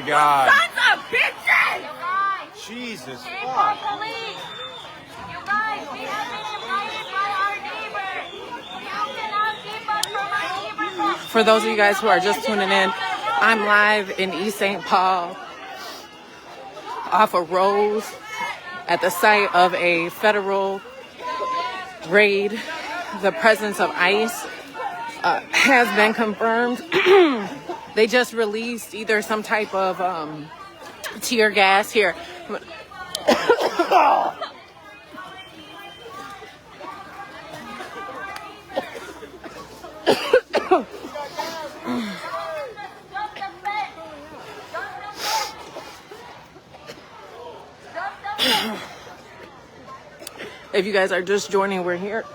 God. Sons of bitches! Jesus Police! fuck. You guys, we have been invited by our neighbors. You cannot keep us from our neighbors. For those of you guys who are just tuning in, I'm live in East St. Paul off of Rose at the site of a federal raid. The presence of ICE has been confirmed. They just released either some type of tear gas here. If you guys are just joining, we're here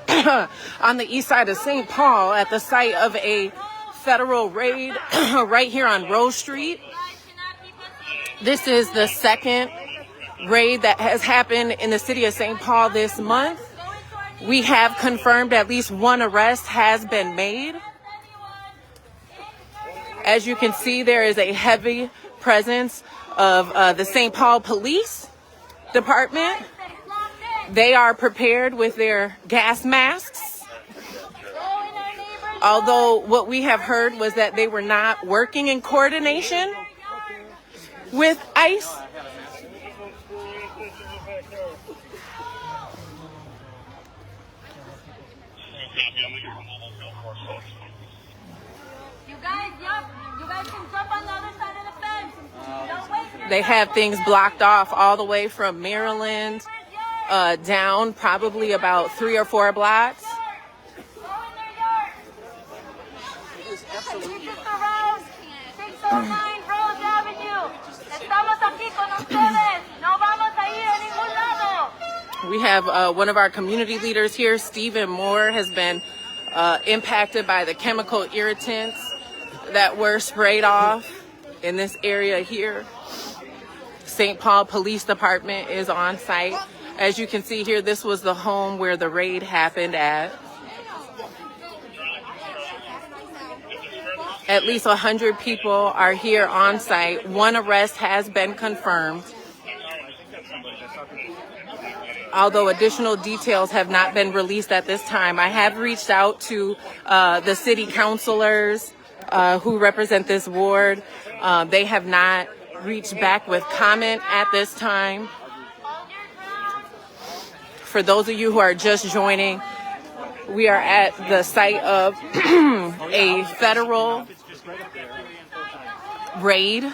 on the east side of St. Paul at the site of a federal raid right here on Rose Street. This is the second raid that has happened in the city of St. Paul this month. We have confirmed at least one arrest has been made. As you can see, there is a heavy presence of the St. Paul Police Department. They are prepared with their gas masks. Although what we have heard was that they were not working in coordination with ICE. You guys can jump on the other side of the fence. Don't waste your They have things blocked off all the way from Maryland down probably about 3 or 4 blocks. Go in their yard. This is the Rose, 609 Rose Avenue. Estamos aquí con ustedes. No vamos a ir a ningún lado. We have one of our community leaders here, Stephen Moore, has been impacted by the chemical irritants that were sprayed off in this area here. St. Paul Police Department is on site. As you can see here, this was the home where the raid happened at. At least 100 people are here on site. One arrest has been confirmed, although additional details have not been released at this time. I have reached out to the city councilors who represent this ward. They have not reached back with comment at this time. For those of you who are just joining, we are at the site of a federal raid.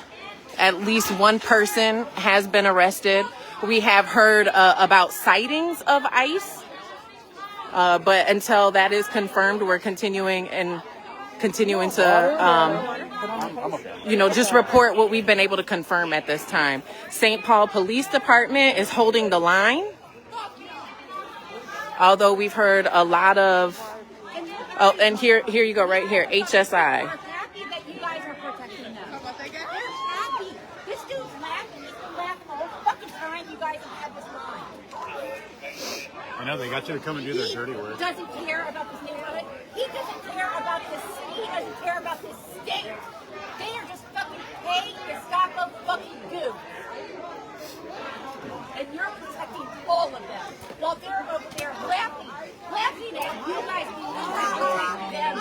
At least one person has been arrested. We have heard about sightings of ICE, but until that is confirmed, we're continuing to, just report what we've been able to confirm at this time. St. Paul Police Department is holding the line. Although we've heard a lot of, and here you go right here, HSI. Happy that you guys are protecting them. They're happy. This dude's laughing. He's been laughing the whole fucking time you guys have had this line. I know, they got you to come and do their dirty work. He doesn't care about this neighborhood. He doesn't care about this city. He doesn't care about this state. They are just fucking paid to stop a fucking dude. And you're protecting all of them while they're over there laughing at you guys being them.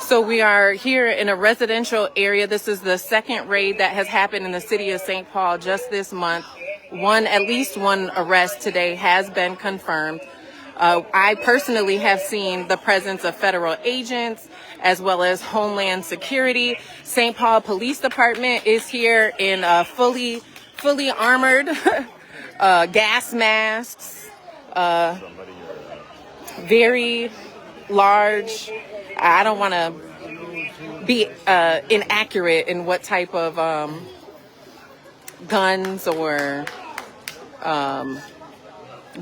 So we are here in a residential area. This is the second raid that has happened in the city of St. Paul just this month. At least one arrest today has been confirmed. I personally have seen the presence of federal agents as well as Homeland Security. St. Paul Police Department is here in fully armored gas masks, very large. I don't want to be inaccurate in what type of guns or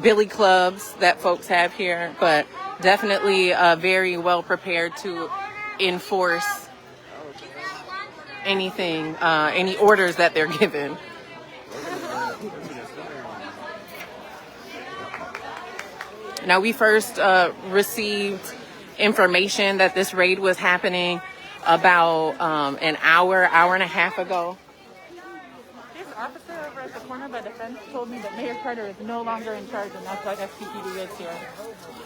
billy clubs that folks have here, but definitely very well prepared to enforce anything, any orders that they're given. Now, we first received information that this raid was happening about an hour and a half ago. This officer over at the corner by the fence told me that Mayor Carter is no longer in charge, and that's why FPPD is here.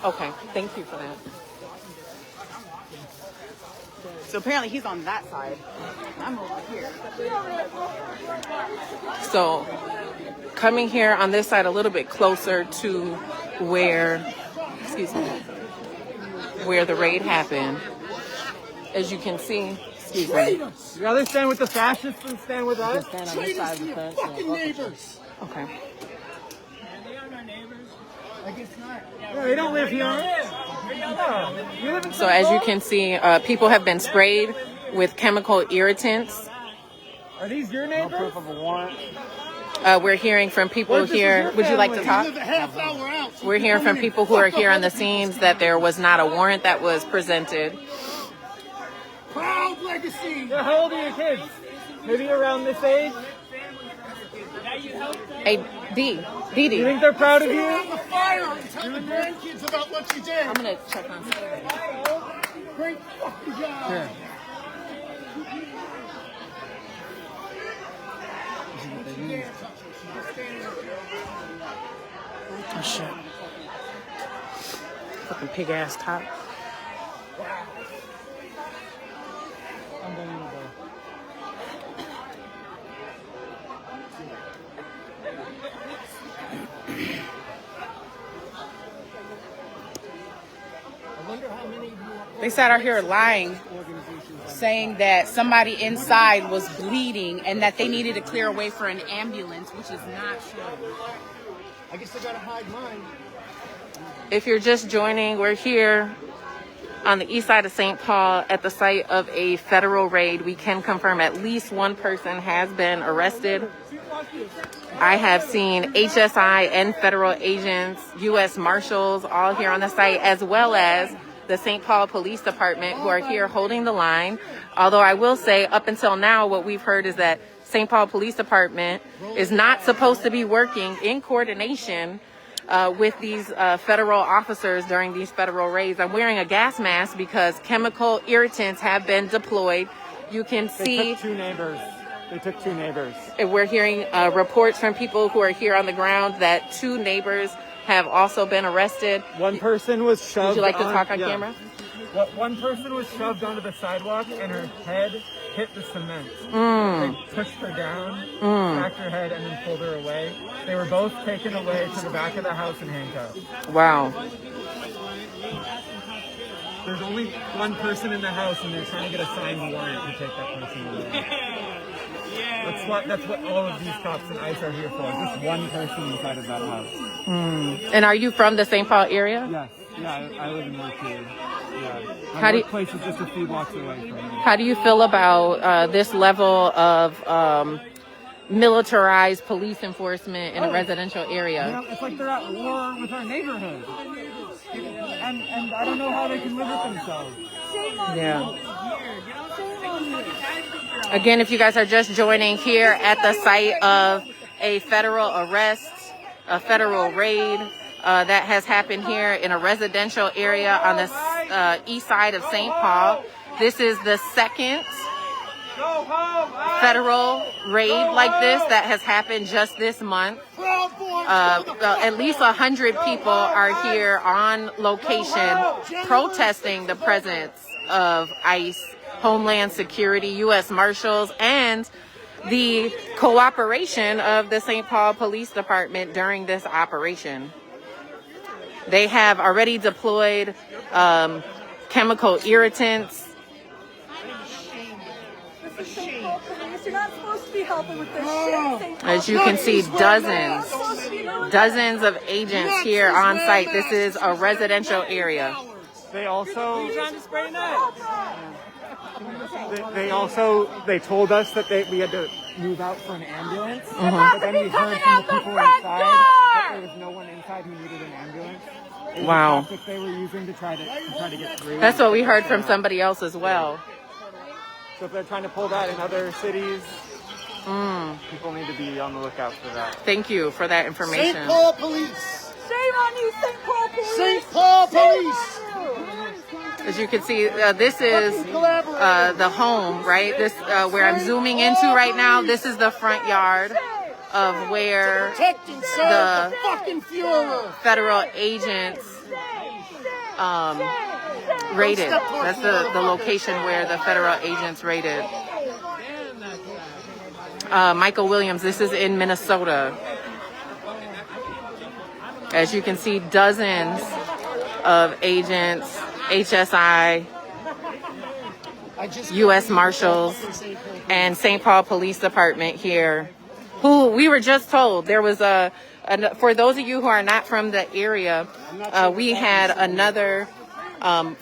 Okay, thank you for that. So apparently he's on that side. I'm over here. So coming here on this side a little bit closer to where, excuse me, where the raid happened. As you can see, excuse me. You rather stand with the fascists than stand with us? Stand on this side of the fence. Fucking neighbors. Okay. No, they don't live here. No, you live in So as you can see, people have been sprayed with chemical irritants. Are these your neighbors? No proof of a warrant. We're hearing from people here. Would you like to talk? We're hearing from people who are here on the scenes that there was not a warrant that was presented. Proud legacy. Yeah, how old are your kids? Maybe around this age? Hey, Dee. You think they're proud of you? The fire and tell the grandkids about what you did. I'm gonna check on something. Great fucking job. Here. Oh shit. Fucking pig ass top. Unbelievable. They sat out here lying, saying that somebody inside was bleeding and that they needed to clear a way for an ambulance, which is not true. I guess they gotta hide mine. If you're just joining, we're here on the east side of St. Paul at the site of a federal raid. We can confirm at least one person has been arrested. I have seen HSI and federal agents, U.S. Marshals, all here on the site, as well as the St. Paul Police Department, who are here holding the line. Although I will say, up until now, what we've heard is that St. Paul Police Department is not supposed to be working in coordination with these federal officers during these federal raids. I'm wearing a gas mask because chemical irritants have been deployed. You can see. They took two neighbors. They took two neighbors. We're hearing reports from people who are here on the ground that two neighbors have also been arrested. One person was shoved. Would you like to talk on camera? One person was shoved onto the sidewalk and her head hit the cement. They pushed her down, cracked her head, and then pulled her away. They were both taken away to the back of the house in handcuffs. Wow. There's only one person in the house, and they're trying to get a signed warrant to take that person away. That's what all of these cops and ICE are here for. Just one person inside of that house. And are you from the St. Paul area? Yes. Yeah, I live in Northfield. Yeah. How My do you- workplace is just a few blocks away from me. How do you feel about this level of militarized police enforcement in a residential area? You know, it's like they're at war with our neighborhood. And I don't know how they can live with themselves. Yeah. Again, if you guys are just joining here at the site of a federal arrest, a federal raid that has happened here in a residential area on the east side of St. Paul. This is the second federal raid like this that has happened just this month. At least 100 people are here on location protesting the presence of ICE, Homeland Security, U.S. Marshals, and the cooperation of the St. Paul Police Department during this operation. They have already deployed chemical irritants. You're not supposed to be helping with this shit. As you can see, dozens of agents here on site. This is a residential area. They also they told us that they had to move out for an ambulance. But then we heard from the people inside that there was no one inside who needed an ambulance. It was Wow. a tactic they were using to try to get through. That's what we heard from somebody else as well. So if they're trying to pull that in other cities, people need to be on the lookout for that. Thank you for that information. St. Paul Police. Shame on you, St. Paul Police. St. Paul Police. As you can see, this is the home, right? This where I'm zooming into right now. This is the front yard of where the federal agents raided. That's the location where the federal agents raided. Michael Williams, this is in Minnesota. As you can see, dozens of agents, HSI, U.S. Marshals, and St. Paul Police Department here, who we were just told there was for those of you who are not from the area, we had another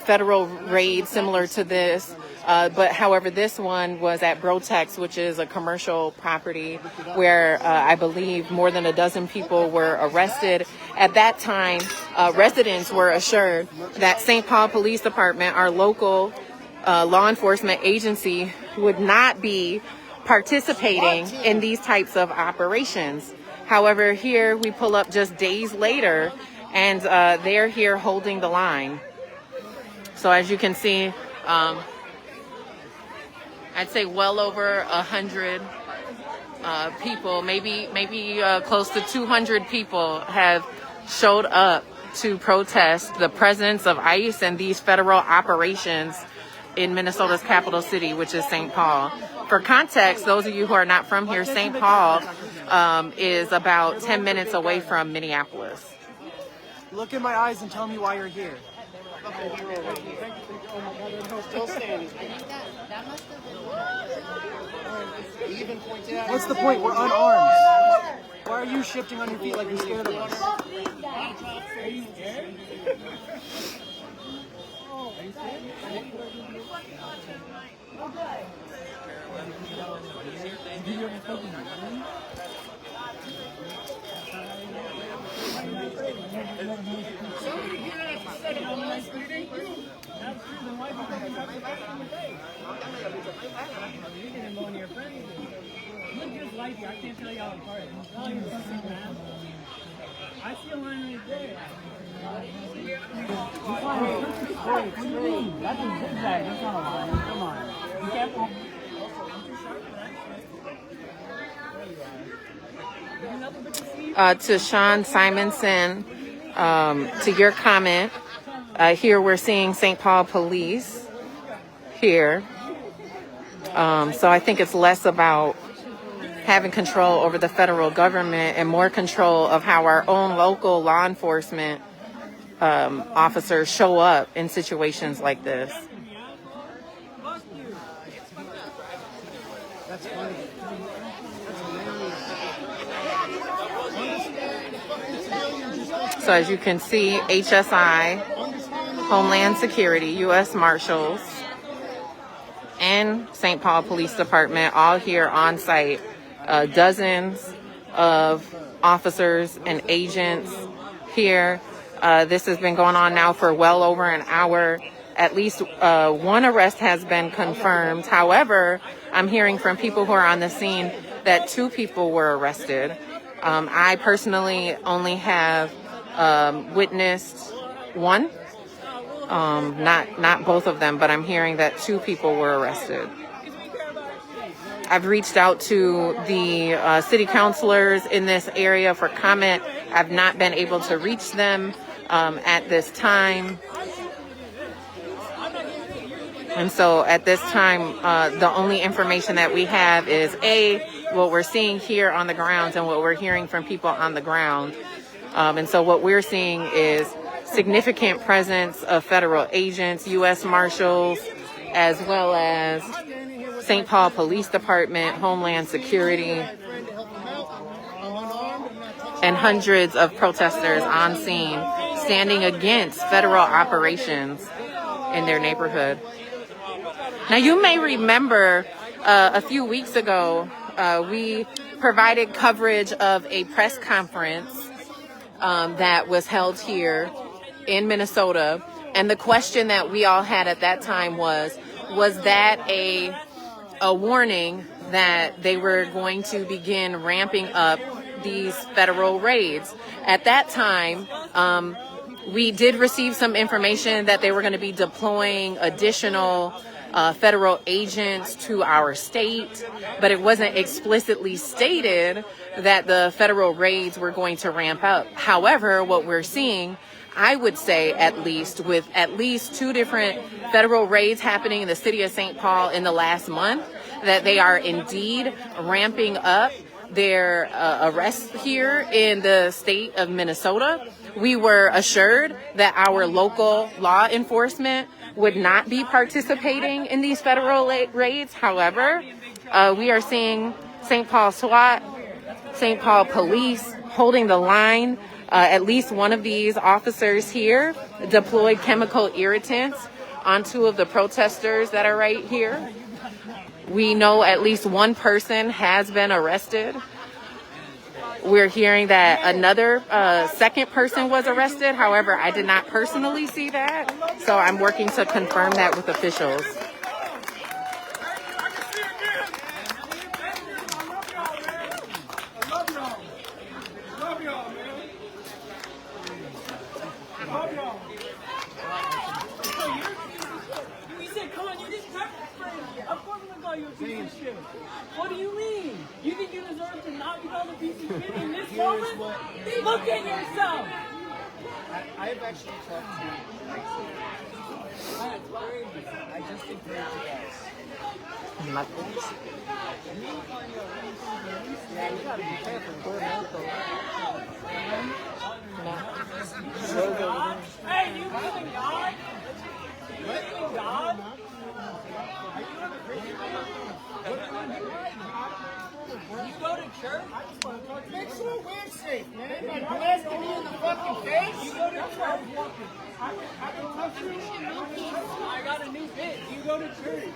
federal raid similar to this. But however, this one was at Brotex, which is a commercial property where I believe more than a dozen people were arrested. At that time, residents were assured that St. Paul Police Department, our local law enforcement agency, would not be participating in these types of operations. However, here we pull up just days later, and they're here holding the line. So as you can see, I'd say well over 100 people, maybe close to 200 people have showed up to protest the presence of ICE and these federal operations in Minnesota's capital city, which is St. Paul. For context, those of you who are not from here, St. Paul is about 10 minutes away from Minneapolis. Look in my eyes and tell me why you're here. Still standing. What's the point? We're unarmed. Why are you shifting on your feet like you're scared of us? I can't tell y'all apart. I see a line right there. What do you mean? That's a zigzag. That's not a line. Come on. Be careful. To Sean Simonson, to your comment, here we're seeing St. Paul Police here. So I think it's less about having control over the federal government and more control of how our own local law enforcement officers show up in situations like this. So as you can see, HSI, Homeland Security, U.S. Marshals, and St. Paul Police Department all here on site. Dozens of officers and agents here. This has been going on now for well over an hour. At least one arrest has been confirmed. However, I'm hearing from people who are on the scene that 2 people were arrested. I personally only have witnessed one, not both of them, but I'm hearing that 2 people were arrested. I've reached out to the city councilors in this area for comment. I've not been able to reach them at this time. And so at this time, the only information that we have is what we're seeing here on the grounds and what we're hearing from people on the ground. And so what we're seeing is significant presence of federal agents, U.S. Marshals, as well as St. Paul Police Department, Homeland Security, and hundreds of protesters on scene standing against federal operations in their neighborhood. Now, you may remember a few weeks ago, we provided coverage of a press conference that was held here in Minnesota. And the question that we all had at that time was that a warning that they were going to begin ramping up these federal raids? At that time, We did receive some information that they were going to be deploying additional federal agents to our state, but it wasn't explicitly stated that the federal raids were going to ramp up. However, what we're seeing, I would say at least, with at least 2 different federal raids happening in the city of St. Paul in the last month, that they are indeed ramping up their arrests here in the state of Minnesota. We were assured that our local law enforcement would not be participating in these federal raids. However, we are seeing St. Paul SWAT, St. Paul Police holding the line. At least one of these officers here deployed chemical irritants on 2 of the protesters that are right here. We know at least 1 person has been arrested. We're hearing that another second person was arrested. However, I did not personally see that, so I'm working to confirm that with officials. What do you mean? You think you deserve to not be called a piece of shit in this moment? Look at yourself! I've actually talked to I just think they're guys. Yeah, you gotta be careful. Hey, do you believe in God? Do you believe in God? You go to church? Make sure we're safe, man. Like, blasting me in the fucking face. You go to church? I got a new bit. You go to church?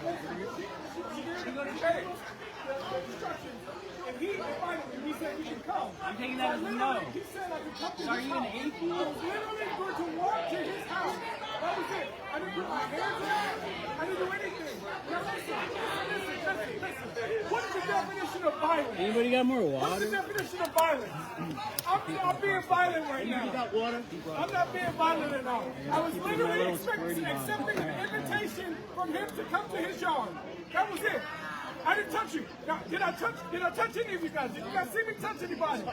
You go to church? And he invited me. He said we can come. I'm taking that as a no. He said I could come to So are you an atheist? I was literally going to walk to his house. That was it. I didn't put my hands on him. I didn't do anything. Now listen. What is the definition of violence? Anybody got more What's water? the definition of violence? I'm being violent right now. I'm not being violent at all. I was literally accepting an invitation from him to come to his yard. That was it. I didn't touch you. Now, did I touch any of you guys? Did you guys see me touch anybody?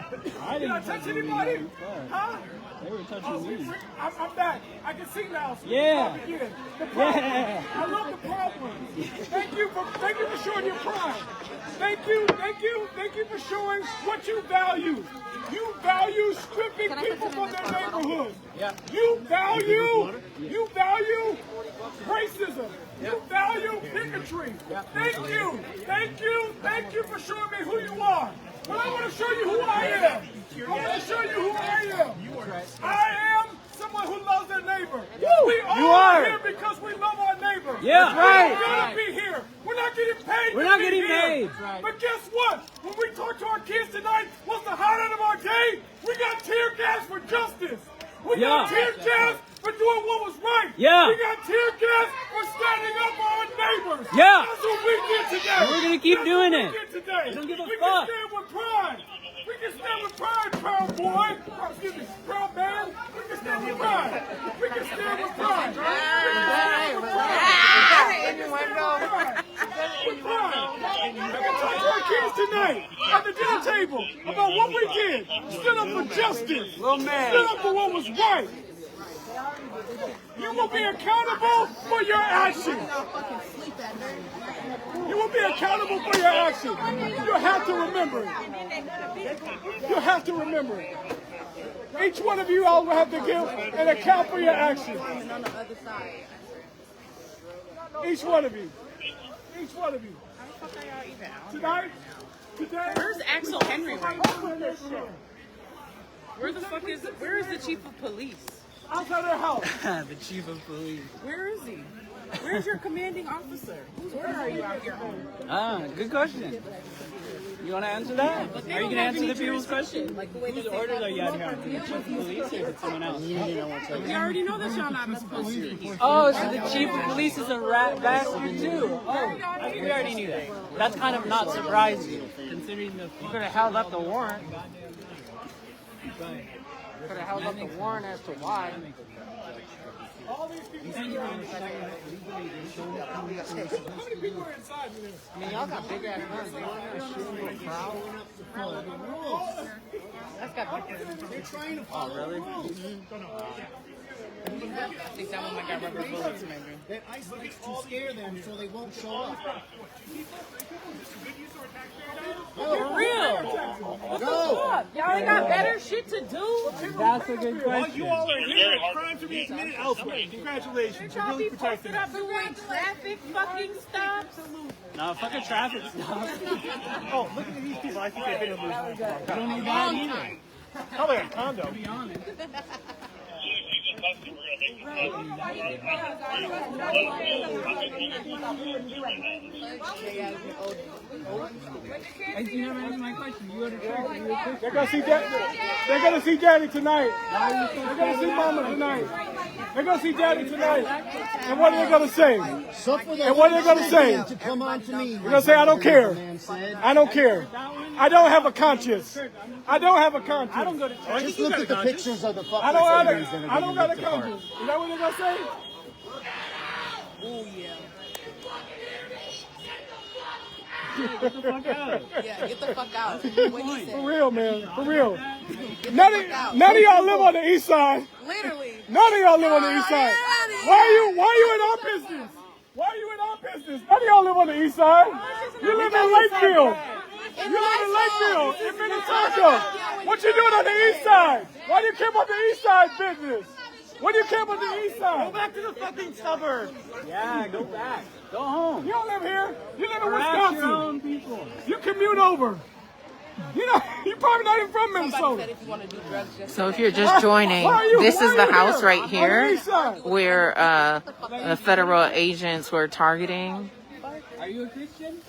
Did I touch anybody? Huh? They were touching me. I'm back. I can see now. So Yeah. The problem. I love the problem. Thank you for showing your pride. Thank you for showing what you value. You value stripping people from their neighborhood. Yeah. You value racism. You value bigotry. Thank you for showing me who you are. But I want to show you who I am. I am someone who loves their neighbor. We all are here because we love our neighbor. Yeah, right. We're gonna be here. We're not getting paid. We're not getting paid. But guess what? When we talk to our kids tonight, what's the highlight of our day? We got tear gas for justice. We got tear gas for doing what was right. Yeah. We got tear gas for standing up for our neighbors. Yeah. That's what we did today. And we're gonna keep doing it. We don't give a can fuck. stand with pride. We can stand with pride, proud boy. Excuse me, proud man. We can stand with pride. We can stand with pride. We can stand with pride. We can talk to our kids tonight at the dinner table about what we did. Stood up for justice. Stood up for what was right. You will be accountable for your actions. You will be accountable for your actions. You have to remember it. You have to remember it. Each one of you all will have to give an account for your actions. Each one of you. Each one of you. Tonight, today. Where's Axel Henry right now? Where is the chief of police? Outside their house. The chief of police. Where is he? Where's your commanding officer? Whose order are you out here on? Good question. You want to answer that? Are you going to answer the people's question? Like the way Whose orders are you out here on? The chief of police or is it someone else? We already know that y'all not supposed to be here. Oh, so the chief of police is a rat bastard too. Oh, we already knew that. That's kind of not surprising, considering you could have held up the warrant. Could have held up the warrant as to why. I mean, y'all got big ass guns. Y'all shooting a crowd. That's got big. Oh, really? I think that one might got rubber bullets, maybe. That ice likes to scare them so they won't show up. For real. What the fuck? Y'all ain't got better shit to do? That's a good While question. you all are here, crimes are being committed elsewhere. Congratulations. You're really protecting us. Doing traffic fucking stops. Nah, fucking traffic stops. Oh, look at these people. I think they've been losing their car. You don't need that either. Probably a condo. To be honest. You never answered my question. You they're gonna see Daddy. They're gonna see Daddy tonight. They're gonna see Mama tonight. They're gonna see Daddy tonight. And what are they gonna say? And what are they gonna say? To come on to me. They're gonna say, I don't care. I don't care. I don't have a conscience. I don't have a conscience. I don't go to church. Just look at the pictures of the fucking I don't got a conscience. Is that what they're gonna say? Oh, yeah. Get the fuck out. Yeah, get the fuck out. What he said. For real, man. For real. None of y'all live on the east side. Literally. None of y'all live on the east side. Why are you in our business? Why are you in our business? None of y'all live on the east side. You live in Lakefield. You live in Lakefield, in Minnetonka. What you doing on the east side? Why do you care about the east side business? What do you care about the east side? Go back to the fucking suburbs. Yeah, go back. Go home. You don't live here. You live in Wisconsin. Your own people. You commute over. You're probably not even from Minnesota. So if you're just joining, this is the house right here where the federal agents were targeting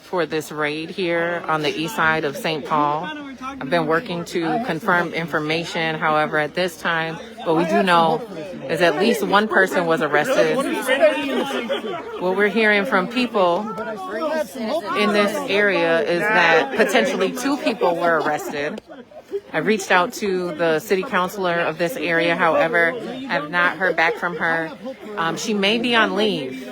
for this raid here on the east side of St. Paul. I've been working to confirm information, however, at this time, but we do know is at least one person was arrested. What we're hearing from people in this area is that potentially 2 people were arrested. I reached out to the city councilor of this area, however, I have not heard back from her. She may be on leave.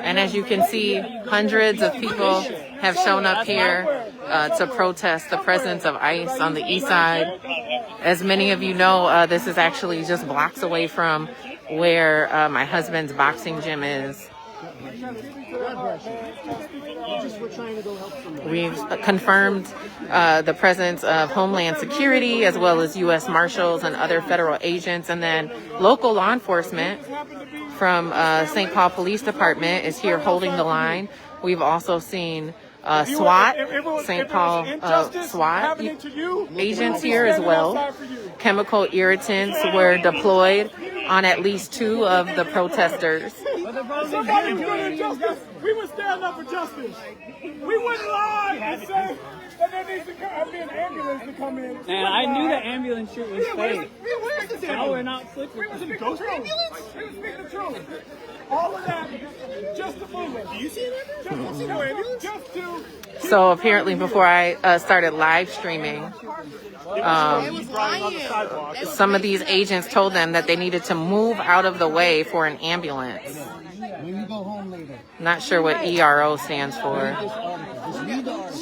And as you can see, hundreds of people have shown up here to protest the presence of ICE on the east side. As many of you know, this is actually just blocks away from where my husband's boxing gym is. We've confirmed the presence of Homeland Security as well as U.S. Marshals and other federal agents, and then local law enforcement from St. Paul Police Department is here holding the line. We've also seen SWAT, St. Paul SWAT agents here as well. Chemical irritants were deployed on at least 2 of the protesters. Somebody's good at justice. We would stand up for justice. We wouldn't lie and say that there needs to be an ambulance to come in. Man, I knew the ambulance shit was fake. Where's the No, we're not flipping. We was in the ghost ambulance. We was speaking the truth. All of that just to move it. Do you see that? Just to. So apparently before I started live streaming, some of these agents told them that they needed to move out of the way for an ambulance. When you go home later. Not sure what ERO stands for,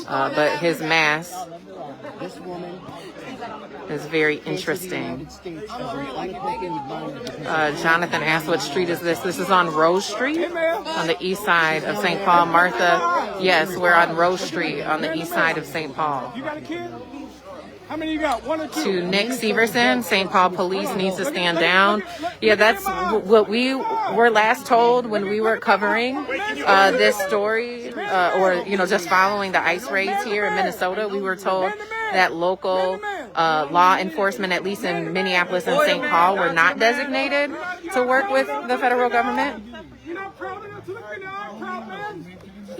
but his mask This woman is very interesting. Jonathan asked, what street is this? This is on Rose Street on the east side of St. Paul. Martha, yes, we're on Rose Street on the east side of St. Paul. You got a kid? How many you got? 1 or 2? To Nick Severson, St. Paul Police needs to stand down. Yeah, that's what we were last told when we were covering this story, or just following the ICE raids here in Minnesota. We were told that local law enforcement, at least in Minneapolis and St. Paul, were not designated to work with the federal government. You're not proud enough to look at the proud man?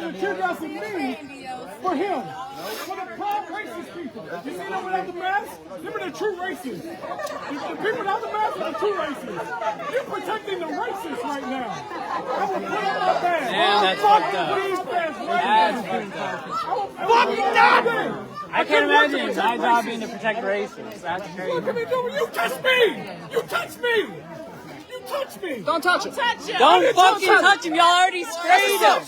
guys are tear gassing me for him. For the proud racist people. You see them without the mask? Them are the true racists. The people without the mask are the true racists. You're protecting the racists right now. I will put on my badge. Damn, that's fucked up. Please, Fucking done! I can't imagine my job being to protect racists. That's crazy. What can we do? You touch me! You touch me! You touch me! Don't touch him. Don't fucking touch him. Y'all already sprayed him.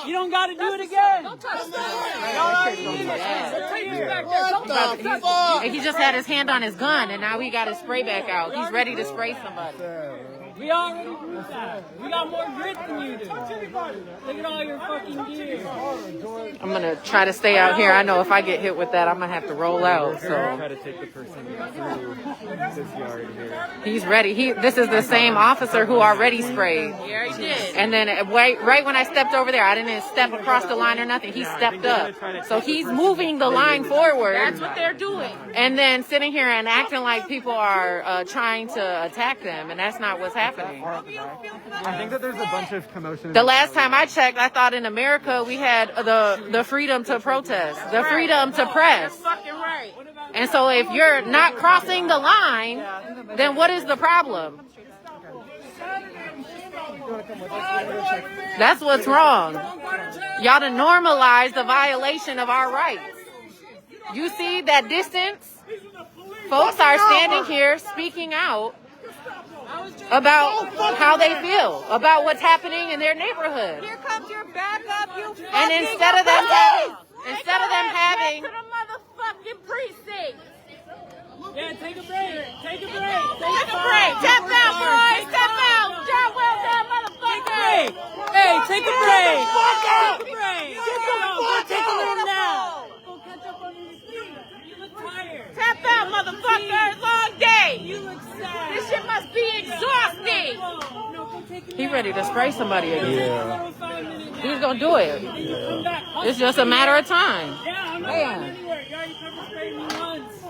You don't got to do it again. Don't touch him. Y'all already did it. What the fuck? And he just had his hand on his gun, and now he got his spray back out. He's ready to spray somebody. We already do that. We got more grit than you do. Look at all your fucking gear. I'm gonna try to stay out here. I know if I get hit with that, I'm gonna have to roll out. So Try to take the person through this yard here. he's ready. This is the same officer who already sprayed. Yeah, he did. And then right when I stepped over there, I didn't step across the line or nothing. He stepped up. So he's moving the line forward. That's what they're doing. And then sitting here and acting like people are trying to attack them, and that's not what's happening. I think that there's a bunch of commotion. The last time I checked, I thought in America we had the freedom to protest, the freedom to press. Fucking right. And so if you're not crossing the line, then what is the problem? That's what's wrong. Y'all to normalize the violation of our rights. You see that distance? Folks are standing here speaking out about how they feel, about what's happening in their neighborhood. Here comes your backup, you fucking And instead of them having to the motherfucking precinct. Yeah, take a break. Take a break. Take a break. Step out, boys. Step out. John well done, motherfucker. Hey, take a break. Fuck out. Take a break. Get the fuck Take a out. little now. Go catch up on your sleep. You look tired. Tap out, motherfucker. Long day. You look sad. This shit must be exhausting. No, go take a he ready to spray somebody again. Yeah. He's gonna do it. It's just a matter of time. Yeah, I'm not going anywhere. You already pepper sprayed me once.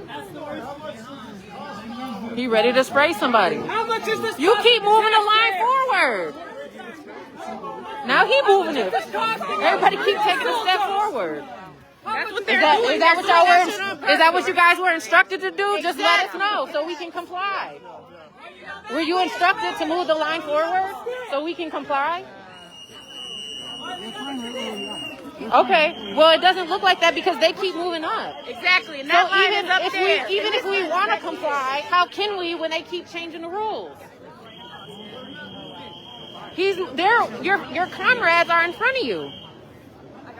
That's the worst. He ready to spray somebody. How much is this? You keep moving the line forward. Now he moving it. Everybody keep taking a step forward. That's what Is they're doing. that what y'all were? Is that what you guys were instructed to do? Just let us know so we can comply. Were you instructed to move the line forward so we can comply? Okay. Well, it doesn't look like that because they keep moving up. Exactly. And So that line is up there. even if we want to comply, how can we when they keep changing the rules? Your comrades are in front of you.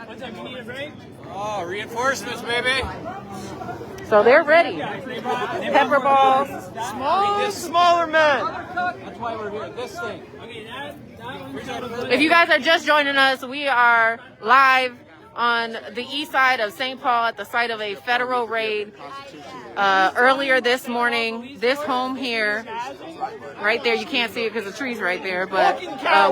What's up? You need a break? Oh, reinforcements, baby. So they're ready. Pepper balls. Smaller men. That's why we're here. This thing. Okay, that one's If you guys are just joining us, we are live on the east side of St. Paul at the site of a federal raid. Earlier this morning, this home here, right there, you can't see it because the tree's right there, but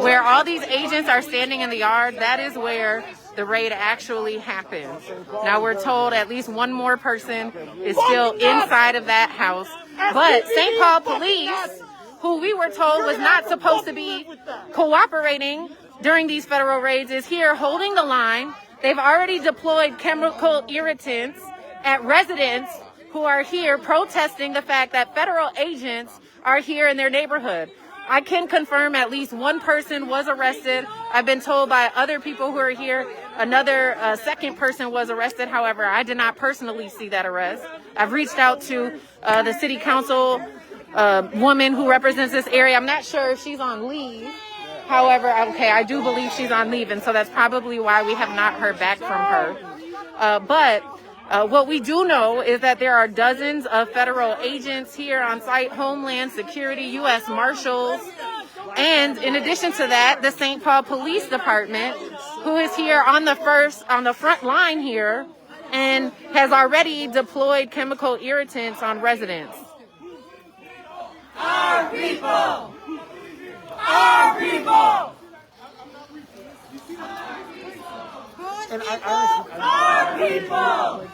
where all these agents are standing in the yard, that is where the raid actually happened. Now we're told at least one more person is still inside of that house, but St. Paul police, who we were told was not supposed to be cooperating during these federal raids, is here holding the line. They've already deployed chemical irritants at residents who are here protesting the fact that federal agents are here in their neighborhood. I can confirm at least one person was arrested. I've been told by other people who are here, another second person was arrested. However, I did not personally see that arrest. I've reached out to the city council woman who represents this area. I'm not sure if she's on leave. However, okay, I do believe she's on leave, and so that's probably why we have not heard back from her. But what we do know is that there are dozens of federal agents here on site, Homeland Security, U.S. Marshals, and in addition to that, the St. Paul Police Department, who is here on the front line here and has already deployed chemical irritants on residents. Our people! Our people! And Our people!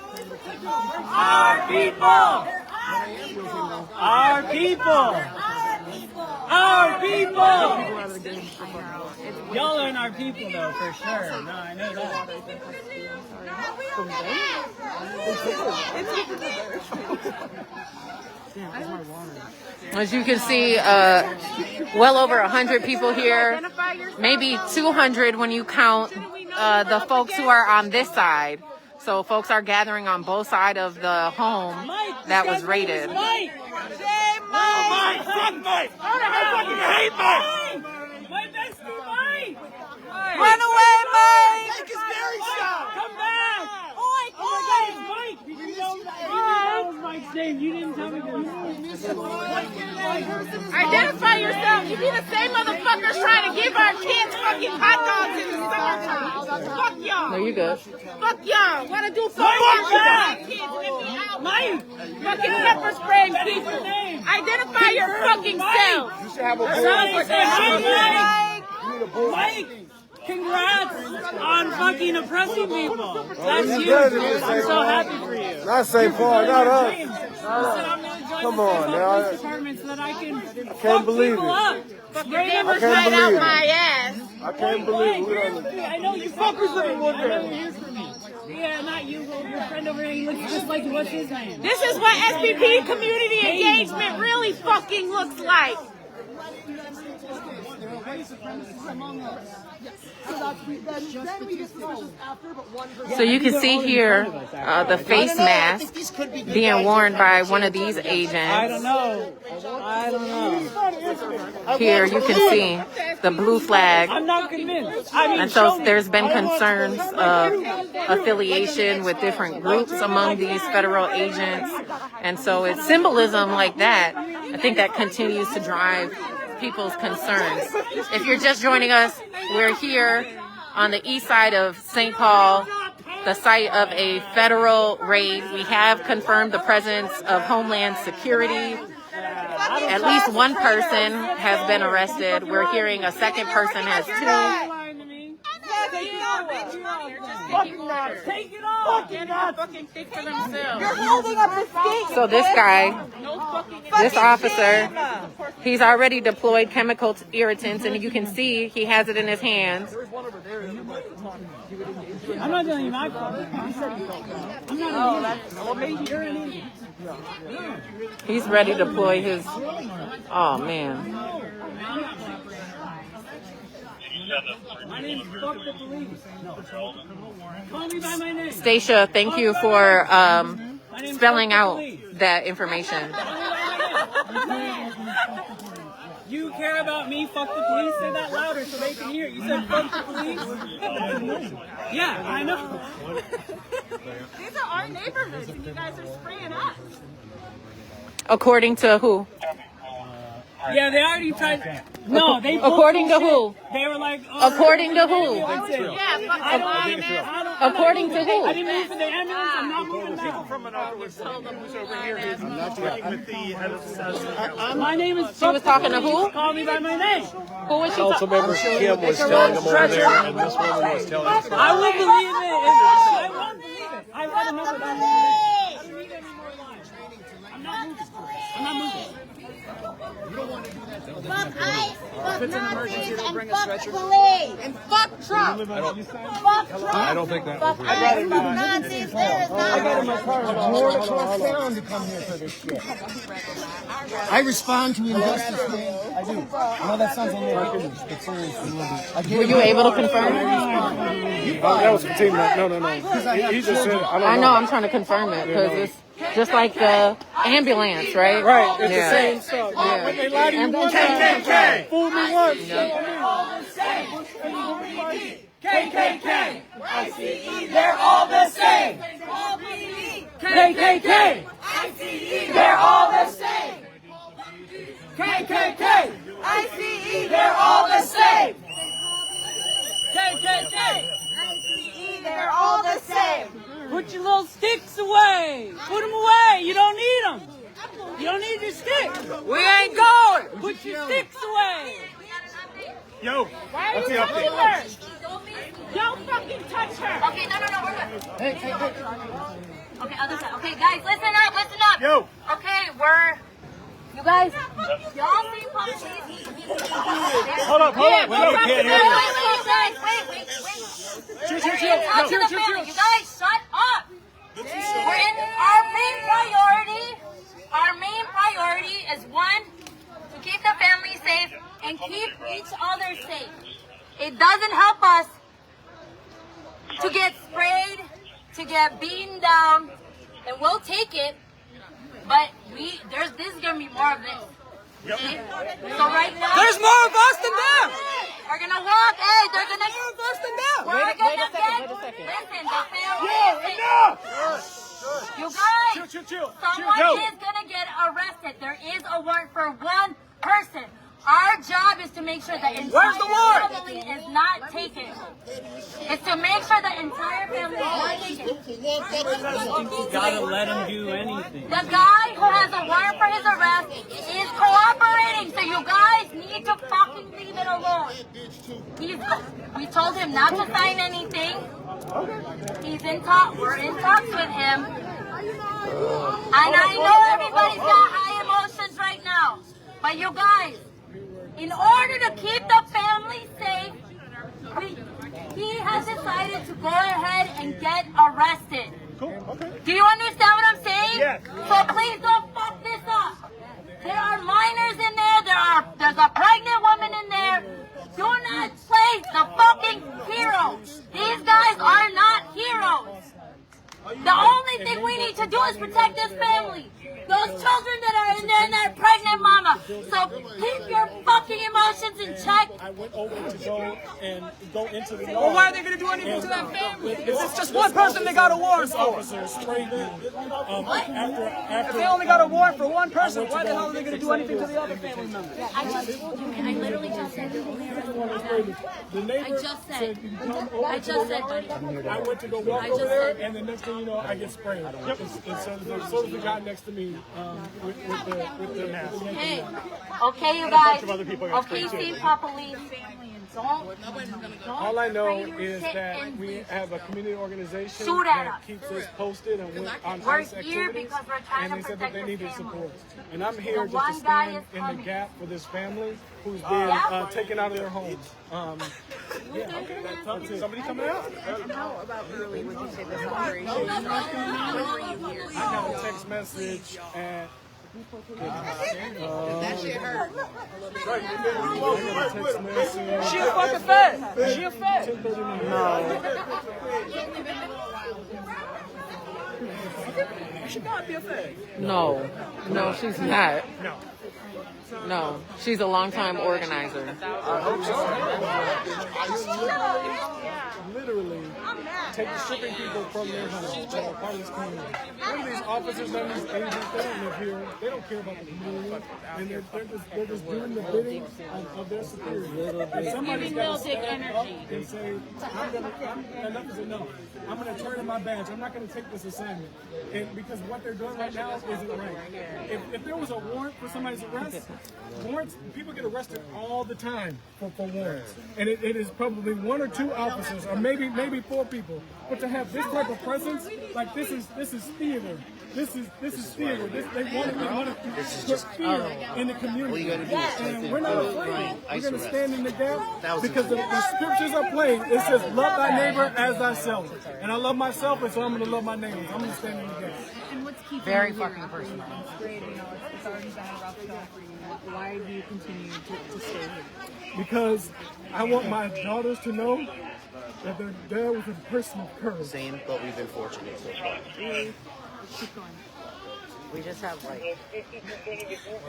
Our people! Our people! Our people! Y'all aren't our people, though, for sure. No, I know that. As you can see, well over 100 people here, maybe 200 when you count the folks who are on this side. So folks are gathering on both sides of the home that was raided. Mike! Mike! Fuck Mike! I fucking hate Mike! My bestie Mike! Run away, Mike! Mike is very shy! Come back! Oh my God, it's Mike! Did you know that was Mike's name? You didn't tell me that. Identify yourself. You be the same motherfuckers trying to give our kids fucking hot dogs in the summertime. Fuck y'all. No, you good. Fuck y'all. Wanna do something for our kids? Mike! Fucking pepper spray people. Identify your fucking self. You should have a Mike! Congrats on fucking oppressing people. That's huge. I'm so happy for you. Not St. Paul, not us. Come on, now. So that I can't believe it. They never tried out my ass. I can't believe it. I know you fuckers live in Woodbury. Yeah, not you, your friend over here. He looks just like, what's his name? This is what SPP community engagement really fucking looks like. So you can see here the face mask being worn by one of these agents. I don't know. Here you can see the blue flag. I'm not convinced. I mean, And so there's been concerns of affiliation with different groups among these federal agents. And so it's symbolism like that, I think, that continues to drive people's concerns. If you're just joining us, we're here on the east side of St. Paul, the site of a federal raid. We have confirmed the presence of Homeland Security. At least one person has been arrested. We're hearing a second person has two. Take it off! So this guy, this officer, he's already deployed chemical irritants, and you can see he has it in his hands. I'm not telling you my fault. I'm not He's ready to deploy his, oh man. My name is Fuck the Police. Call me by my name. Stacia, thank you for spelling out that information. You care about me, fuck the police? Say that louder so they can hear. You said fuck the police? Yeah, I know. These are our neighborhoods and you guys are spraying us. According to who? Yeah, they already tried. No, they. According to who? They were like. According to who? According to who? I didn't move for the ambulance. I'm not moving now. My name is. She was talking to who? Call me by my name. Who was she talking to? Councilmember Kim was telling him over there, and this woman was telling him. I will believe it. I won't believe it. I've had enough of that. I don't need any more lines. I'm not moving. I'm not moving. Fuck ICE, fuck Nazis, and fuck police. And fuck Trump. Fuck Trump. I don't think that fuck was ICE, fuck Nazis. There is not. More across town to come here for this shit. I respond to injustice. I do. I know that sounds a little but seriously. Were you able to confirm? That was team. No. He just said, I know, I'm trying to confirm it because it's just like the ambulance, right? Right, it's Yeah. the same stuff. Yeah. When they lie to you one time, fool me once. KKK. ICE, they're all the same. KKK. ICE, they're all the same. KKK. ICE, they're all the same. KKK. ICE, they're all the same. Put your little sticks away. Put them away. You don't need them. You don't need your sticks. We ain't going. Put your sticks away. yo, Why are what's you the touching update? her? Don't fucking touch her. Okay, no, we're good. Okay, other side. Okay, guys, listen up. Yo. Okay, we're You guys, y'all see police? Hold up. Wait. Chill. You guys, shut up. We're in our main priority is one, to keep the family safe and keep each other safe. It doesn't help us to get sprayed, to get beaten down, and we'll take it, but this is gonna be more of this. Okay? So right now, There's more of us than them. we're gonna walk. Hey, they're gonna More of us than them. We're gonna wait a second. Listen, the family. You guys, Chill. someone is gonna get arrested. There is a warrant for one person. Our job is to make sure the Where's the warrant? entire family is not taken. It's to make sure the entire family is not taken. You gotta let him do anything. The guy who has a warrant for his arrest is cooperating, so you guys need to fucking leave it alone. We told him not to sign anything. We're in talks with him. And I know everybody's got high emotions right now. But you guys, in order to keep the family safe, he has decided to go ahead and get arrested. Cool. Okay. Do you understand what I'm saying? Yes. So please don't fuck this up. There are minors in there. There's a pregnant woman in there. Do not play the fucking hero. These guys are not heroes. The only thing we need to do is protect this family. Those children that are in there and that pregnant mama. So keep your fucking emotions in check. I went over to go into the yard. Well, why are they gonna do anything to that family? If it's just one person they got a warrant for. Officer sprayed me. If they only got a warrant for one person, why the hell are they gonna do anything to the other family members? I just told you, man. I literally just said The neighbor said, "You come over I to just the said, yard." buddy. I went to go walk over there, and the next thing you know, I get sprayed. Yep. And so does the guy next to me with the mask. Hey, okay, you guys. of other people got Okay, sprayed, too. Steve Police. Don't All I know try to is sit that and we have a community organization Shoot at that us. keeps us posted and on We're ICE here activities, because we're trying and to they said that protect they the needed family. support. And I'm here The just to one guy stand is in the coming. gap for this family who's been taken out of their homes. Somebody coming out? How about early would you say this operation? I got a text message at That shit hurt. She a fucking fed. She a fed. She should not be a fed. No, she's not. No, she's a longtime organizer. literally stripping people from their homes that are part of this community. One of these officers and these agents, they don't live here. They don't care about the community. And they're just doing the bidding of their superiors. And somebody's got to stand up and say, enough is enough. I'm going to turn in my badge. I'm not going to take this assignment. And because what they're doing right now isn't right. If there was a warrant for somebody's arrest, warrants, people get arrested all the time for warrants. And it is probably one or two officers, or maybe 4 people. But to have this type of presence, like this is theater. This is theater. They want to put fear in the community. And we're not afraid. We're going to stand in the gap because the scriptures are plain. It says, love thy neighbor as thyself. And I love myself, and so I'm going to love my neighbors. I'm going to stand in the gap. Very fucking personal. It's already been a rough time for you. Why do you continue to stay here? Because I want my daughters to know that they're there with a person of courage. Same, but we've been fortunate so far. Keep going. We just have like.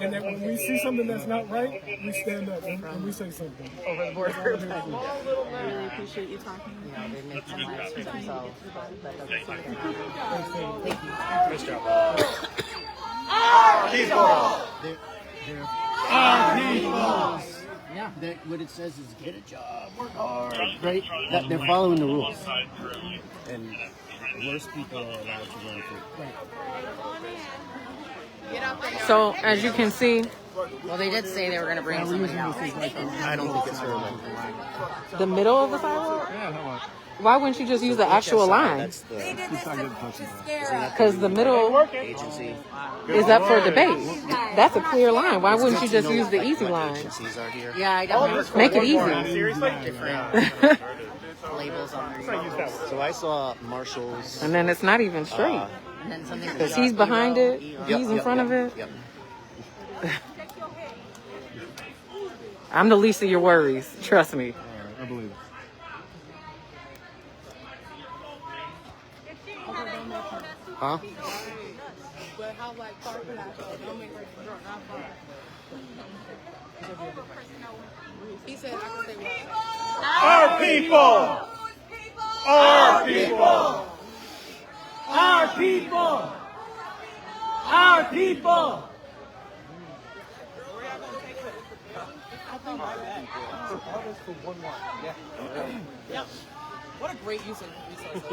And that when we see something that's not right, we stand up and we say something. Over the border. Really appreciate you talking. You know, they make some lives for themselves. That doesn't seem to happen. Thank you. Nice job. Our people! Yeah. What it says is get a job, work hard, right? That they're following the rules. And worse people are allowed to run free. So as you can see, Well, they did say they were going to bring somebody else. I don't think it's her. the middle of the sidewalk. Why wouldn't you just use the actual line? That's the Because the middle agency. is up for debate. That's a clear line. Why wouldn't you just use the easy line? Agencies are here. Yeah, I got Make it easy. Different labels on there. So I saw Marshall's. And then it's not even straight. And then something Because he's behind it, he's in front of it. Yep. I'm the least of your worries. Trust me. I believe it. Huh? Our people! Our people! Our people! Our people! What a great use of resources.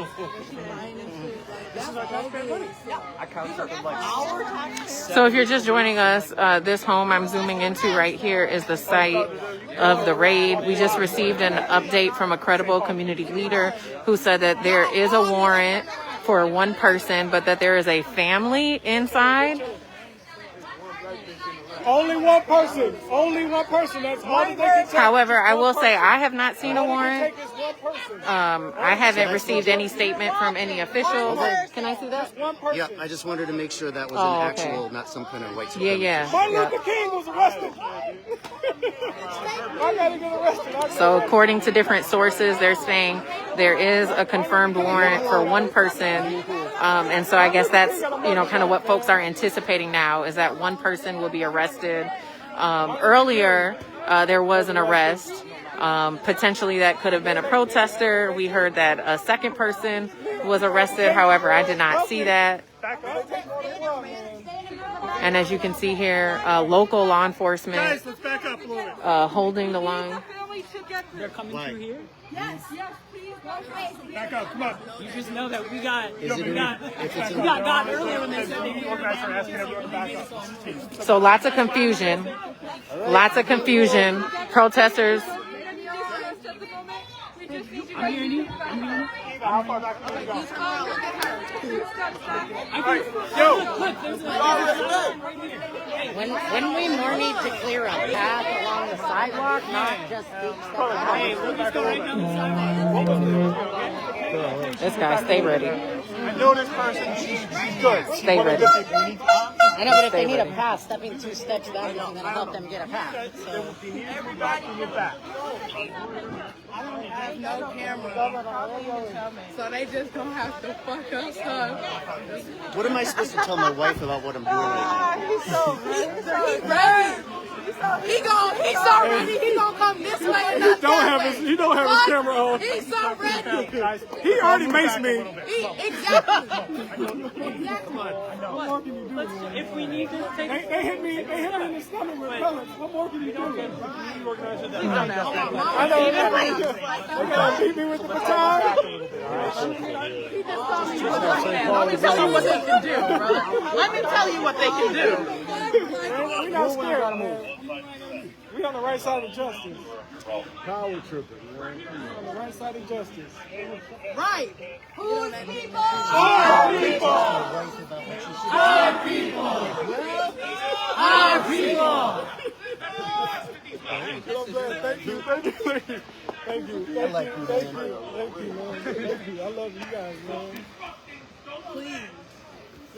So if you're just joining us, this home I'm zooming into right here is the site of the raid. We just received an update from a credible community leader who said that there is a warrant for one person, but that there is a family inside. Only one person. Only one person. That's all that they can take. However, I will say I have not seen a All they warrant. can take is one person. I haven't received any statement from any officials. Can I see that? One person. Yeah, I just wanted to make sure that was Oh, an okay. actual, not some kind of white Yeah, supremacy. yeah. Martin yeah. Luther King was arrested. I gotta get arrested. So according to different sources, they're saying there is a confirmed warrant for one person. And so I guess that's, kind of what folks are anticipating now is that one person will be arrested. Earlier, there was an arrest. Potentially that could have been a protester. We heard that a second person was arrested. However, I did not see that. And as you can see here, local law enforcement Guys, let's back up a little bit. holding the line. They're coming through here. Yes, please. Back up. Come on. You just know that we got it's God earlier when they said they You guys are asking everyone to back up. So lots of confusion. Lots of confusion. Protesters. I'm hearing you. How far back can we go? Look, there's a right here. When we more need to clear a path along the sidewalk, not just big stuff. Hey, we'll just go right down the sidewalk. This guy, stay ready. I know this person. She's good. Stay ready. I know, but if they need a path, stepping 2 steps back isn't going to help them get a path. So. Everybody in your back. I don't have no camera, so they just gonna have to fuck us up. What am I supposed to tell my wife about what I'm doing right now? He's so ready. He's so ready. He gonna come this way and not that way. He don't have his camera on. He's so ready. He already maced me. Exactly. If we need to take They hit me in the stomach with pellets. What more can you do? I know. They gotta beat me with the baton. Let me tell you what they can do, bro. Let me tell you what they can do. We're not scared, man. We on the right side of justice. Power tripping, man. On the right side of justice. Right. Who's people? Our people. Our people. Our people. Thank you. Thank you, man. Thank you. I love you guys, man. Please.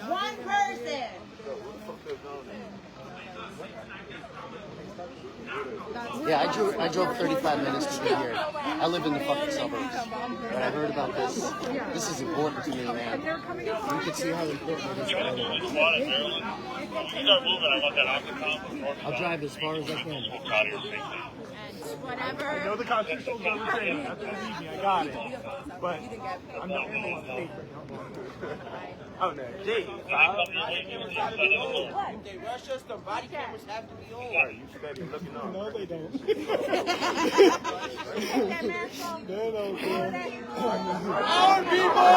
One person. Yeah, I drove 35 minutes to get here. I live in the fucking suburbs. But I heard about this. This is important to me, man. You can see how important it is. I'll drive as far as I can. Whatever. I know the constitutional training. That's easy. I got it. But I'm not going to speak. Oh, no. Gee. They rush us, the body cameras have to be on. Sorry, you should be looking on. No, they don't. They don't care. our people.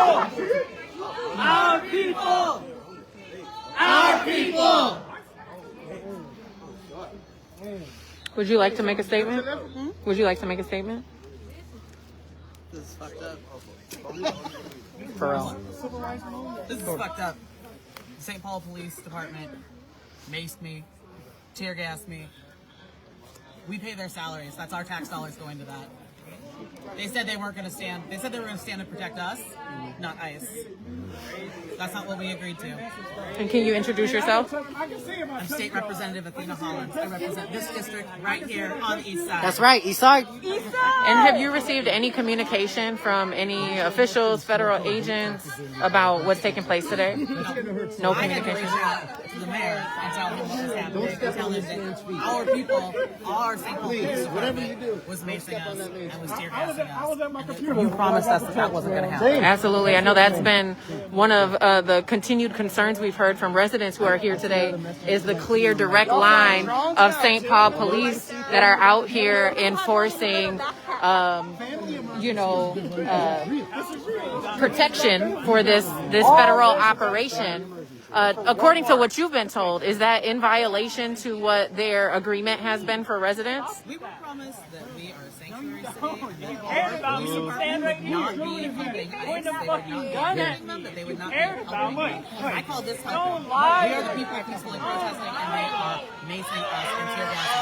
Our people. Our people. Would you like to make a statement? Would you like to make a statement? This is fucked up. For real. This is fucked up. St. Paul Police Department maced me, tear gassed me. We pay their salaries. That's our tax dollars going to that. They said they weren't going to stand. They said they were going to stand and protect us, not ICE. That's not what we agreed to. And can you introduce yourself? I'm State Representative Athena Hollins. I represent this district right here on the east side. That's right, east side. And have you received any communication from any officials, federal agents about what's taking place today? No I had to communication. reach out to the mayor and tell him what was happening. And tell him that our people, our St. Paul Police Department was macing us and was tear gassing us. You promised us that wasn't going to happen. Absolutely. I know that's been one of the continued concerns we've heard from residents who are here today is the clear, direct line of St. Paul police that are out here enforcing, protection for this federal operation. According to what you've been told, is that in violation to what their agreement has been for residents? We were promised that we are a sanctuary city and that our police department would not be helping ICE. They would not be helping them, that they would not be helping me. I call this helping. We are the people peacefully protesting and they are macing us and tear gassing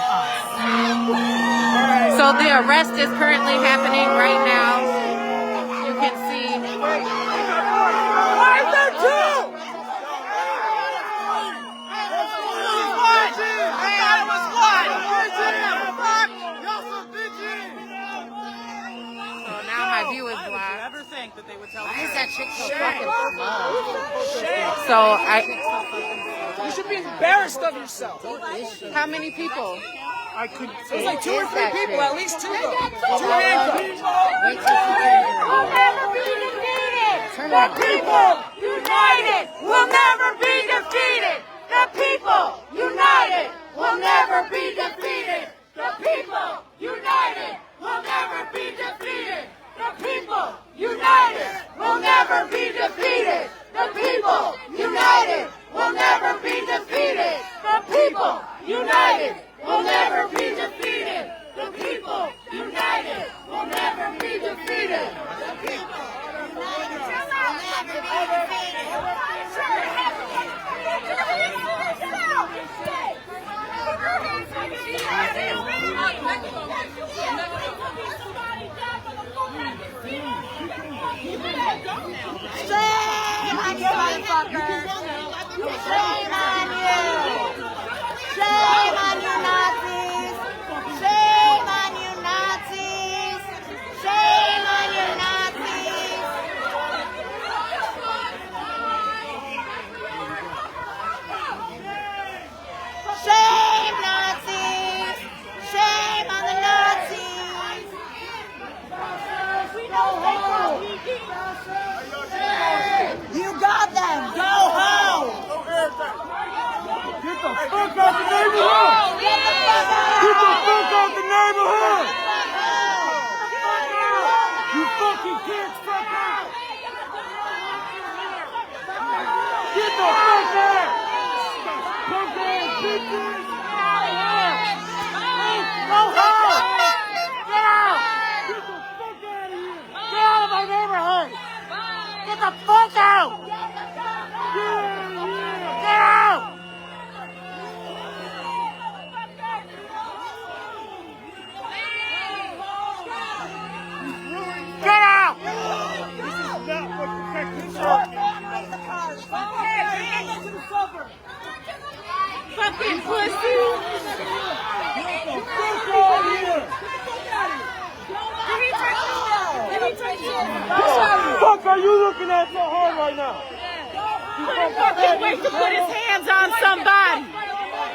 us. So the arrest is currently happening right now. You can see. Right there too! So now my view is blocked. Never think that they would tell Why is that chick so fucking small? So You should be embarrassed of yourself. how many people? There's like 2 or 3 people, at least 2 though. 2 handcuffs. We'll never be defeated. The people united will never be defeated. The people united will never be defeated. The people united will never be defeated. The people united will never be defeated. The people united will never be defeated. The people united will never be defeated. The people united will never be defeated. The people united will never be Shame on you, motherfuckers! Shame on you! Shame on you, Nazis! Shame on you, Nazis! Shame on you, Nazis! Shame, Nazis! Shame on the Nazis! No hope! You got them! Go home! Get the fuck out the neighborhood! Get the fuck out the neighborhood! You fucking kids, fuck out! Get the fuck out! Punk ass bitches! Go home! Get out! Get the fuck out of here! Get out of my neighborhood! Get the fuck out! Get out! Get out! This is not what protecting Fucking pussy! Get the fuck out of here! Let me touch you! What the fuck are you looking at so hard right now? Couldn't fucking wait to put his hands on somebody!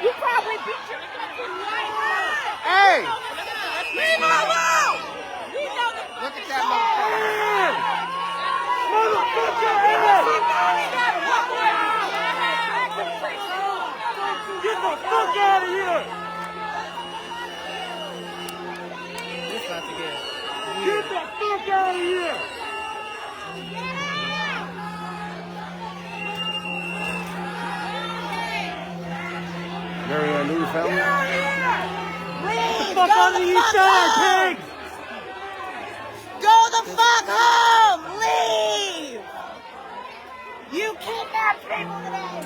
You probably beat your fucking wife! Hey! Leave him alone! Look at that motherfucker. Motherfucker! Get the fuck out of here! This about to get Get the fuck out of here! Marianne, new family? Get the fuck out of the east side, pigs! Go the fuck home! Leave! You kidnapped people today!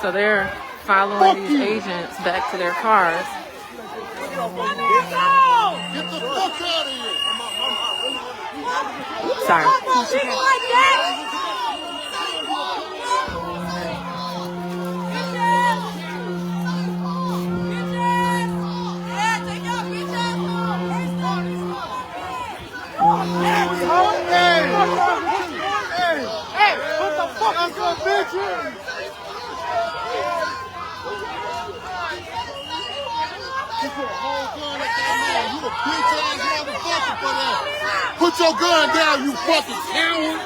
So they're following these agents back to their cars. Get the fuck out of here! Sorry. Hey, what the fuck is your bitch? You a bitch ass motherfucker for that. Put your gun down, you fucking coward.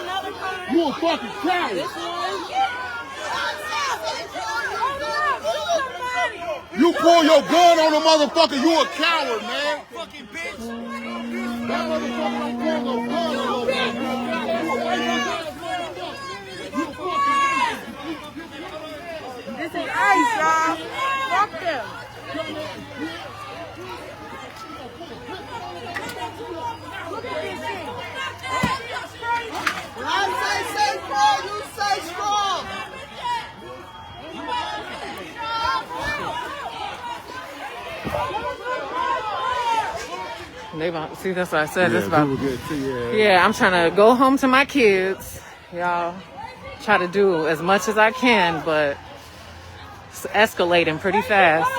You a fucking coward. You pull your gun on a motherfucker, you a coward, man. Fucking bitch. That motherfucker don't pull no gun on no This ain't ice, y'all. Fuck them. When I say strong, you say strong. They about, see, that's what I said. It's about, yeah, I'm trying to go home to my kids. Y'all try to do as much as I can, but it's escalating pretty fast.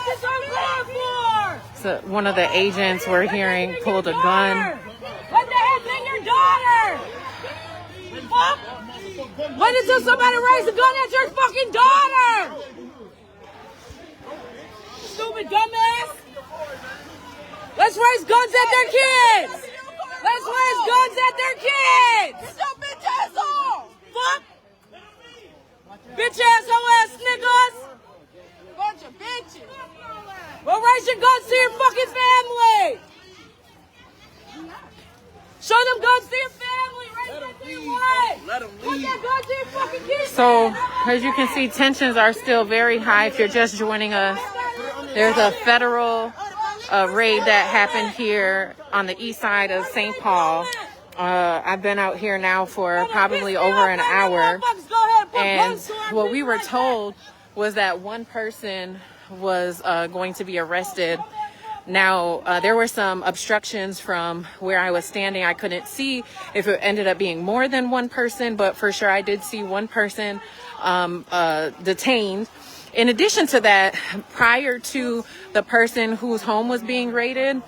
So one of the agents we're hearing pulled a gun. What the hell did your daughter? Fuck! When did somebody raise a gun at your fucking daughter? Stupid dumbass! Let's raise guns at their kids! Let's raise guns at their kids! Get your bitch ass off! Fuck! Bitch asshole ass niggas! Bunch of bitches! Well, raise your guns to your fucking family! Show them guns to your family! Raise them to your wife! Let them leave! Put that gun to your fucking kids! So, as you can see, tensions are still very high. If you're just joining us, there's a federal raid that happened here on the east side of St. Paul. I've been out here now for probably over an hour, and what we were told was that one person was going to be arrested. Now, there were some obstructions from where I was standing. I couldn't see if it ended up being more than one person, but for sure I did see one person detained. In addition to that, prior to the person whose home was being raided,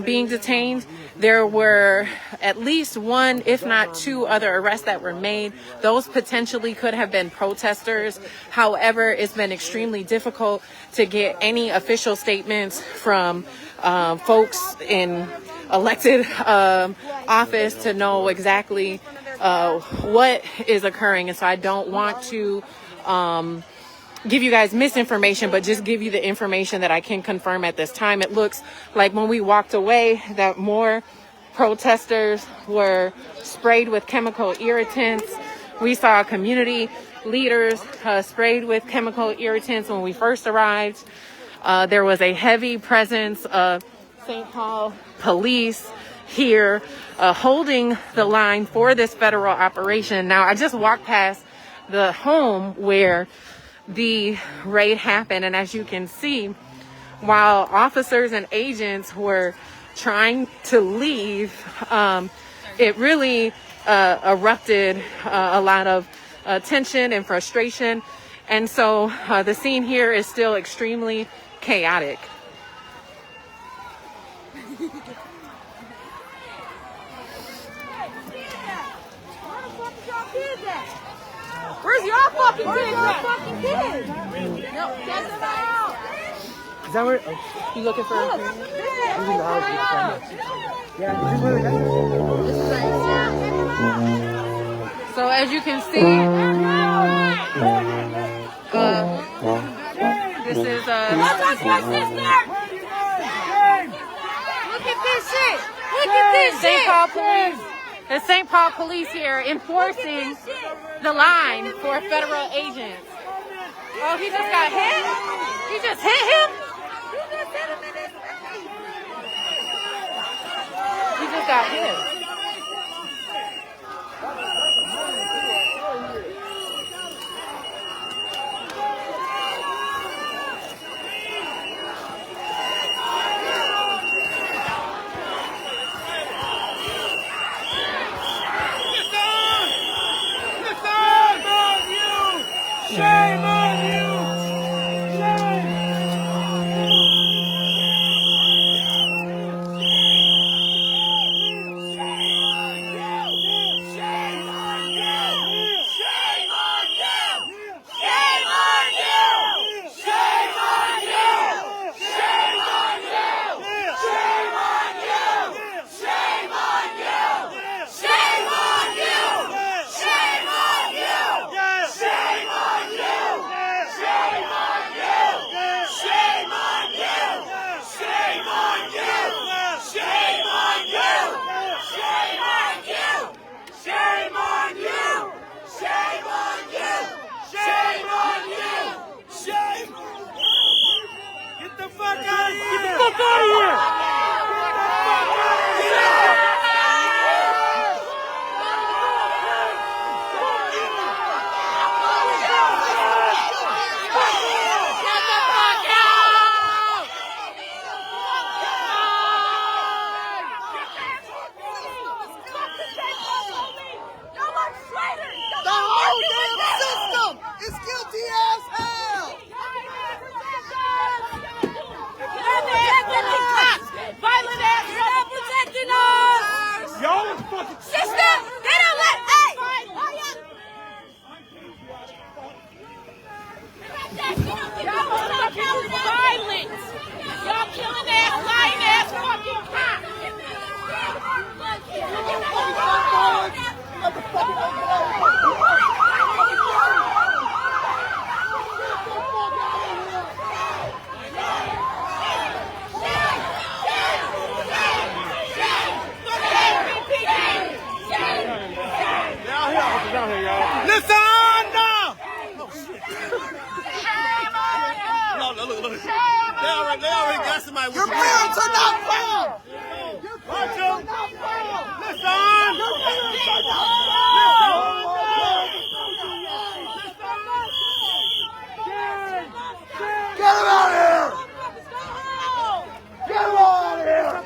being detained, there were at least one, if not two other arrests that were made. Those potentially could have been protesters. However, it's been extremely difficult to get any official statements from folks in elected office to know exactly what is occurring. And so I don't want to give you guys misinformation, but just give you the information that I can confirm at this time. It looks like when we walked away that more protesters were sprayed with chemical irritants. We saw community leaders sprayed with chemical irritants when we first arrived. There was a heavy presence of St. Paul police here holding the line for this federal operation. Now, I just walked past the home where the raid happened, and as you can see, while officers and agents were trying to leave, it really erupted a lot of tension and frustration, and so the scene here is still extremely chaotic. Where's your fucking kids? Where's your fucking kids? No, get them out. Is that where? Oh, you looking for? So as you can see, this is Look at this shit. Look at this St. shit. Paul Police. The St. Paul Police here enforcing the line for federal agents. Oh, he just got hit? He just hit him? You just hit him in his face. He just got hit. Shame on you! They already got somebody with your parents are not proud. Watch out! Listen! Get him out of here! Get him out of here!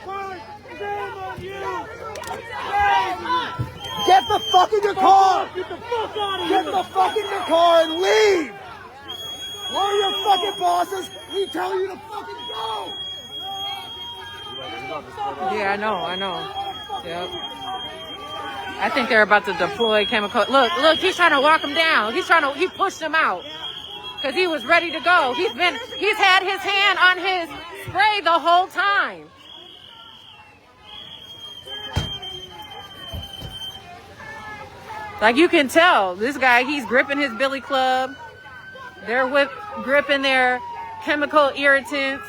Get the fuck in your car! Get the fuck out of Get here! the fuck in your car and leave! One of your fucking bosses, we tell you to fucking go! Yeah, I know. Yep. I think they're about to deploy chemical. Look, he's trying to walk him down. He pushed him out because he was ready to go. He's had his hand on his spray the whole time. Like you can tell, this guy, he's gripping his billy club. They're gripping their chemical irritants.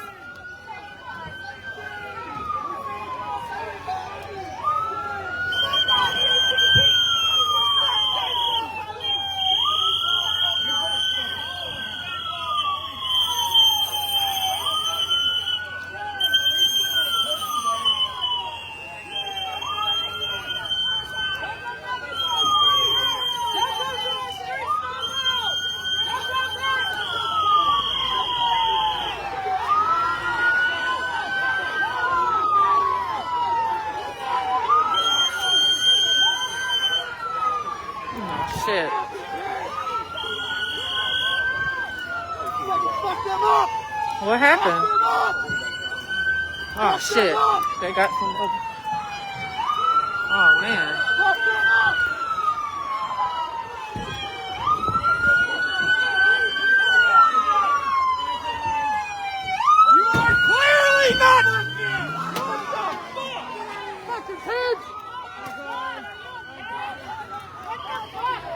Shit. What happened? Oh shit. They got some. Oh man. You are clearly not. Fucking kids.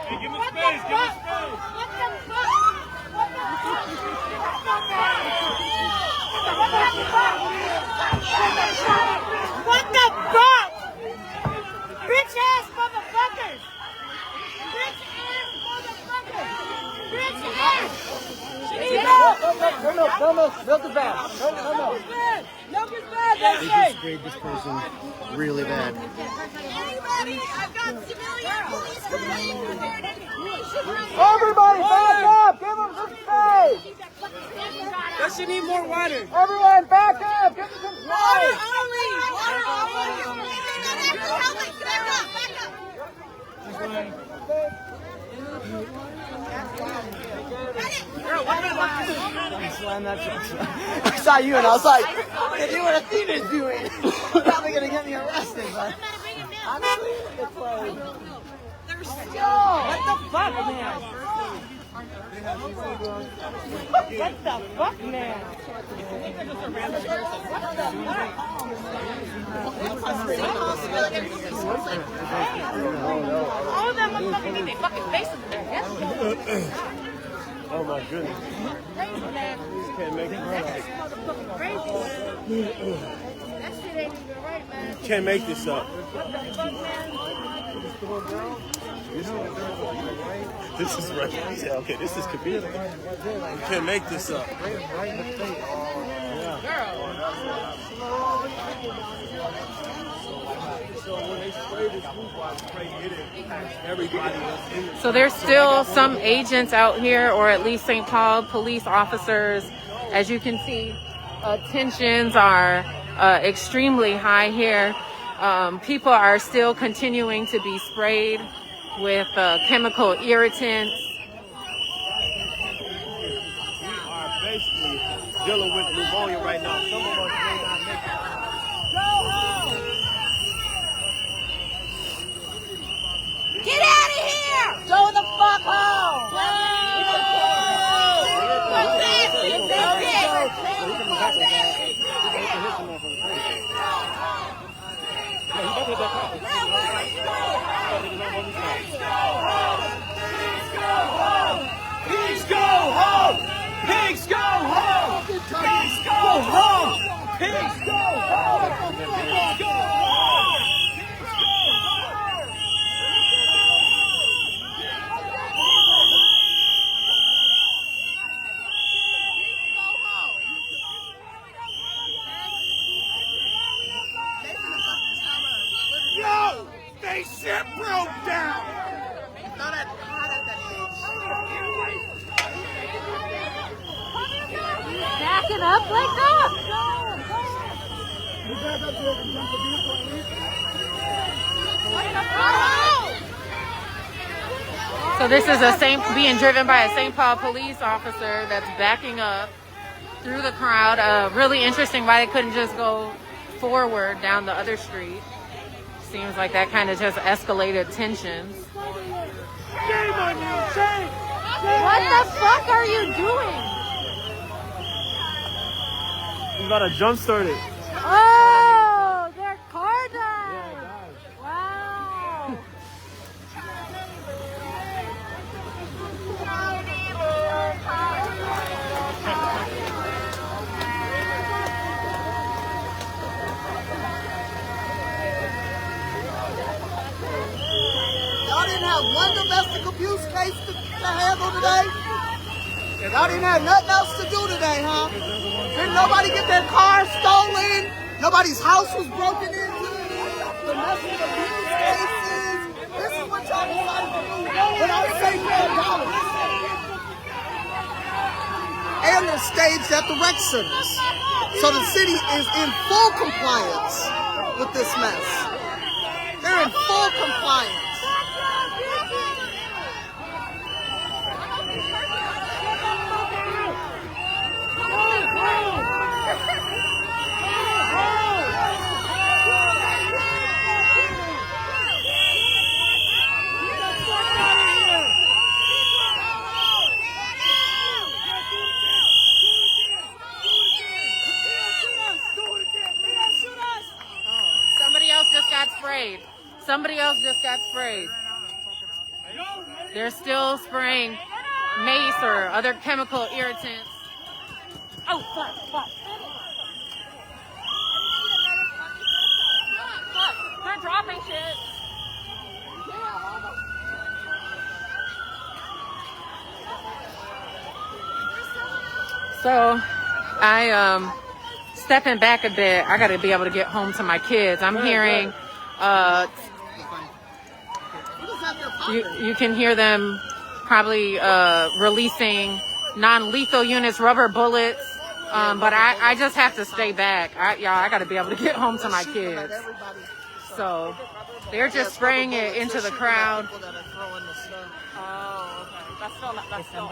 Hey, give him space. Give him space. What the fuck? Milk is bad. No. Milk is bad. They That's just it. sprayed this person really bad. Anybody? I've got civilian police coming. Everybody, back up. Give them some space. Does she need more water? Everyone, back up. Give them some space. Water only. Back up. I saw you and I was like, if you what Athena's doing, you're probably gonna get me arrested, but honestly, it's like, what the fuck, man? What the fuck, man? All of them motherfuckers need their fucking faces in their head. Oh my goodness. Crazy, man. Can't make it That's motherfucking crazy. That shit ain't even right, man. Can't make this up. This is right. Yeah, okay, this is Kabir. You can't make this up. So there's still some agents out here, or at least St. Paul police officers. As you can see, tensions are extremely high here. People are still continuing to be sprayed with chemical irritants. We are basically dealing with pneumonia right now. Some of us may not make it. Get out of here! Go the fuck home! Pigs go home! Pigs go home! Pigs go home! Pigs go home! Pigs go home! Yo! They shit broke down! Not at that Back it up like that. So this is being driven by a St. Paul police officer that's backing up through the crowd. Really interesting why they couldn't just go forward down the other street. Seems like that kind of just escalated tensions. Shame on you! Shame! What the fuck are you doing? You gotta jumpstart it. Oh, their car died. Wow. Y'all didn't have one domestic abuse case to handle today? Y'all didn't have nothing else to do today, huh? Didn't nobody get their car stolen? Nobody's house was broken into? Domestic abuse cases? This is what y'all decided to do without $8 and they're staged at the rec centers. So the city is in full compliance with this mess. They're in full compliance. Somebody else just got sprayed. Somebody else just got sprayed. They're still spraying mace or other chemical irritants. Oh, fuck, fuck. Fuck, they're dropping shit. So Stepping back a bit, I got to be able to get home to my kids. I'm hearing, you can hear them probably releasing non-lethal units, rubber bullets. But I just have to stay back. Y'all, I got to be able to get home to my kids. So they're just spraying it into the crowd. Oh, okay. That's still.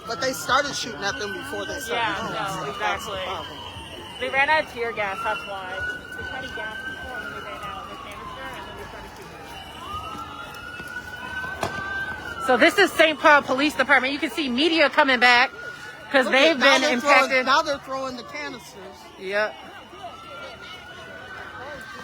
But they started shooting at them before they started. Yeah, no, exactly. They ran out of tear gas, that's why. They tried to gas before and then they ran out of their canister and then they started shooting. So this is St. Paul Police Department. You can see media coming back because they've been impacted. Now they're throwing the canisters. Yep.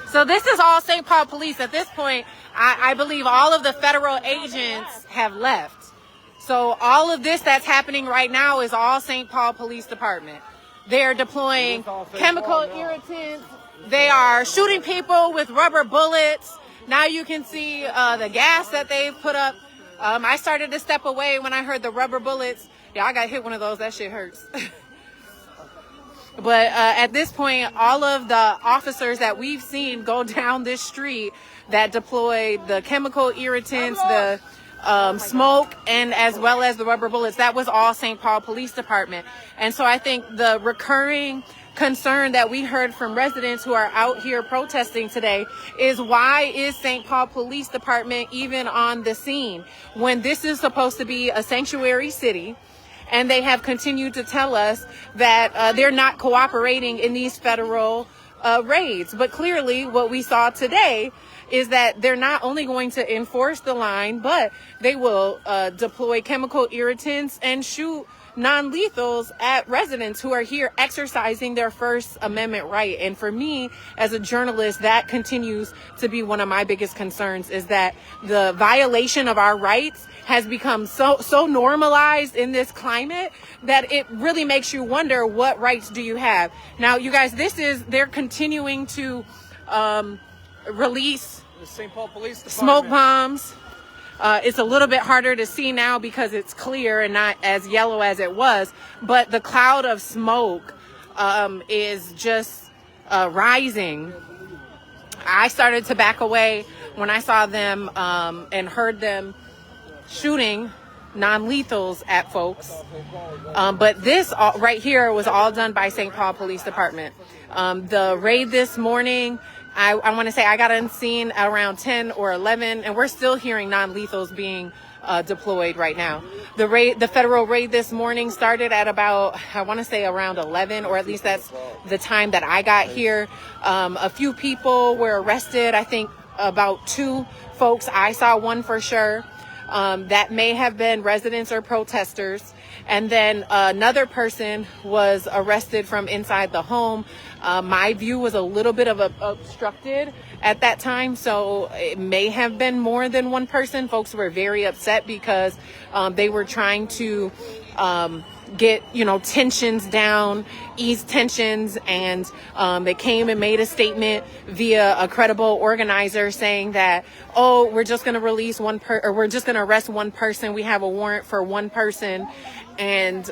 So this is all St. Paul Police. At this point, I believe all of the federal agents have left. So all of this that's happening right now is all St. Paul Police Department. They're deploying chemical irritants. They are shooting people with rubber bullets. Now you can see the gas that they've put up. I started to step away when I heard the rubber bullets. Yeah, I got hit one of those. That shit hurts. But at this point, all of the officers that we've seen go down this street that deployed the chemical irritants, the smoke, and as well as the rubber bullets, that was all St. Paul Police Department. And so I think the recurring concern that we heard from residents who are out here protesting today is, why is St. Paul Police Department even on the scene when this is supposed to be a sanctuary city? And they have continued to tell us that they're not cooperating in these federal raids. But clearly what we saw today is that they're not only going to enforce the line, but they will deploy chemical irritants and shoot non-lethals at residents who are here exercising their First Amendment right. And for me, as a journalist, that continues to be one of my biggest concerns, is that the violation of our rights has become so normalized in this climate that it really makes you wonder, what rights do you have? Now, you guys, they're continuing to release the St. Paul Police Department smoke bombs. It's a little bit harder to see now because it's clear and not as yellow as it was, but the cloud of smoke is just rising. I started to back away when I saw them and heard them shooting non-lethals at folks. But this right here was all done by St. Paul Police Department. The raid this morning, I want to say I got on scene at around 10 or 11, and we're still hearing non-lethals being deployed right now. The federal raid this morning started at about, I want to say around 11, or at least that's the time that I got here. A few people were arrested. I think about 2 folks. I saw one for sure. That may have been residents or protesters. And then another person was arrested from inside the home. My view was a little bit of obstructed at that time, so it may have been more than one person. Folks were very upset because they were trying to get, tensions down, ease tensions, and they came and made a statement via a credible organizer saying that, oh, we're just going to release or we're just going to arrest one person. We have a warrant for one person. And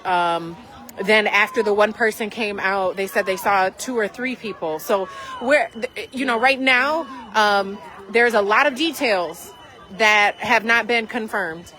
then after the one person came out, they said they saw 2 or 3 people. So right now, there's a lot of details that have not been confirmed.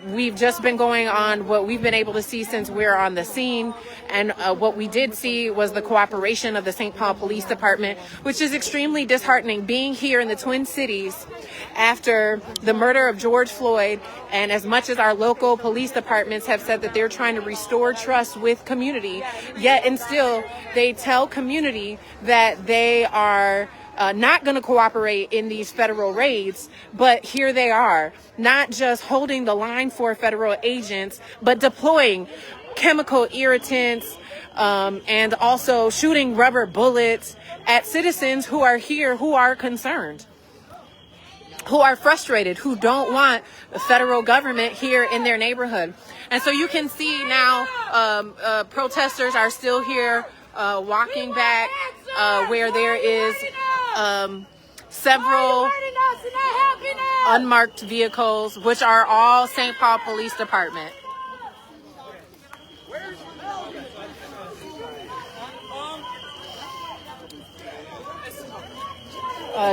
We've just been going on what we've been able to see since we're on the scene. And what we did see was the cooperation of the St. Paul Police Department, which is extremely disheartening. Being here in the Twin Cities after the murder of George Floyd, and as much as our local police departments have said that they're trying to restore trust with community, yet and still they tell community that they are not going to cooperate in these federal raids, but here they are, not just holding the line for federal agents, but deploying chemical irritants and also shooting rubber bullets at citizens who are here, who are concerned, who are frustrated, who don't want the federal government here in their neighborhood. And so you can see now protesters are still here walking back where there is several unmarked vehicles, which are all St. Paul Police Department.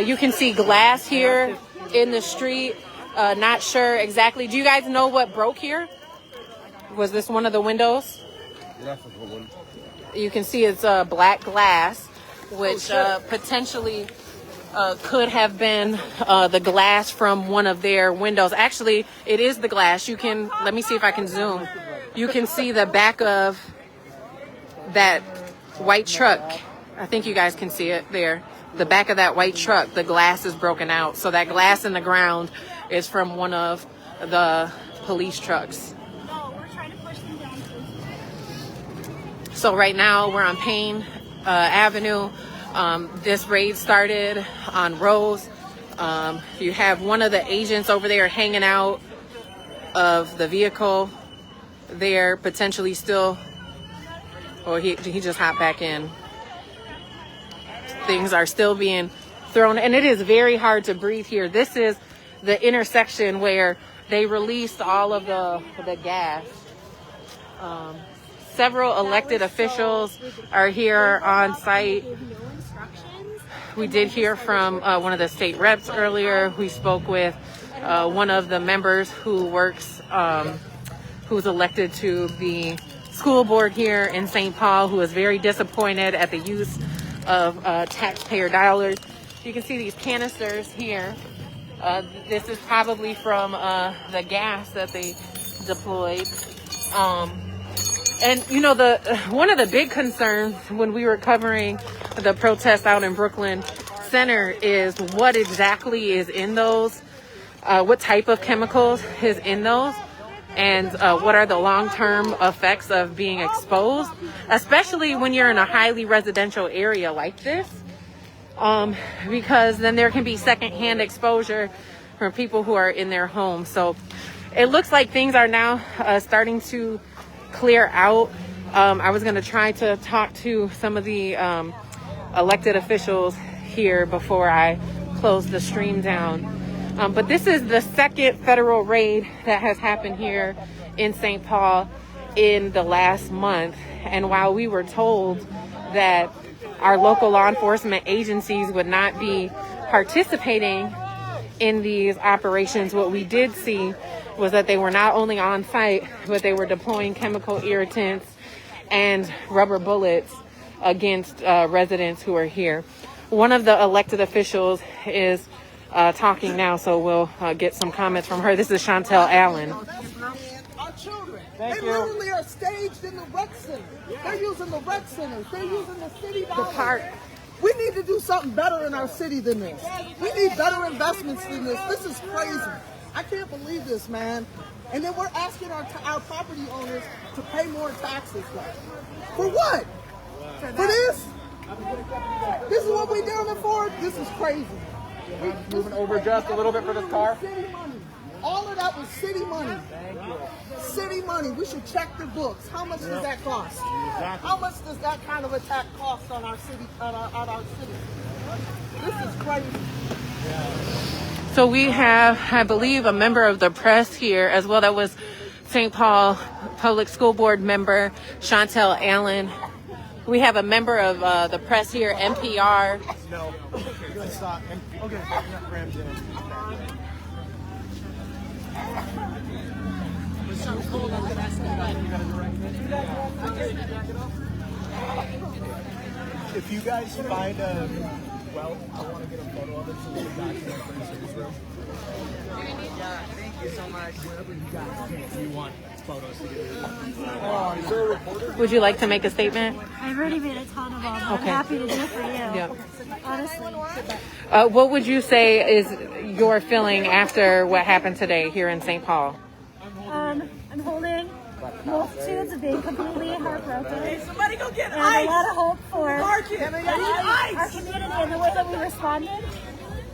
You can see glass here in the street. Not sure exactly. Do you guys know what broke here? Was this one of the windows? You can see it's black glass, which potentially could have been the glass from one of their windows. Actually, it is the glass. You can, let me see if I can zoom. You can see the back of that white truck. I think you guys can see it there. The back of that white truck, the glass is broken out. So that glass in the ground is from one of the police trucks. So right now we're on Payne Avenue. This raid started on Rose. You have one of the agents over there hanging out of the vehicle there, potentially still, or he just hopped back in. Things are still being thrown, and it is very hard to breathe here. This is the intersection where they released all of the gas. Several elected officials are here on site. We did hear from one of the state reps earlier. We spoke with one of the members who works, who's elected to the school board here in St. Paul, who is very disappointed at the use of taxpayer dollars. You can see these canisters here. This is probably from the gas that they deployed. And you know, one of the big concerns when we were covering the protest out in Brooklyn Center is what exactly is in those, what type of chemicals is in those, and what are the long-term effects of being exposed, especially when you're in a highly residential area like this, because then there can be secondhand exposure from people who are in their homes. So it looks like things are now starting to clear out. I was going to try to talk to some of the elected officials here before I close the stream down. But this is the second federal raid that has happened here in St. Paul in the last month. And while we were told that our local law enforcement agencies would not be participating in these operations, what we did see was that they were not only on site, but they were deploying chemical irritants and rubber bullets against residents who are here. One of the elected officials is talking now, so we'll get some comments from her. This is Chantel Allen. Our children, they literally are staged in the rec center. They're using the rec centers. They're using the city dollars. The park. We need to do something better in our city than this. We need better investments than this. This is crazy. I can't believe this, man. And then we're asking our property owners to pay more taxes. For what? For this? This is what we're doing it for? This is crazy. Moving over just a little bit for this car. City money. All of that was city money. City money. We should check the books. How much does that cost? How much does that kind of attack cost on our city? On our city? This is crazy. So we have, I believe, a member of the press here as well. That was St. Paul Public School Board member Chantel Allen. We have a member of the press here, NPR. No. Stop. Okay. If you guys find a well, I want to get a photo of it so we can document for the service room. Yeah, thank you so much. Whatever you guys think you want photos to get. Is there a reporter? Would you like to make a statement? I've already made a ton of them. I'm Okay. happy to do it for you. Yeah. Honestly. What would you say is your feeling after what happened today here in St. Paul? I'm holding multitudes of being completely heartbroken. Somebody go get and ice. a lot of hope for Our our community and the way that we responded.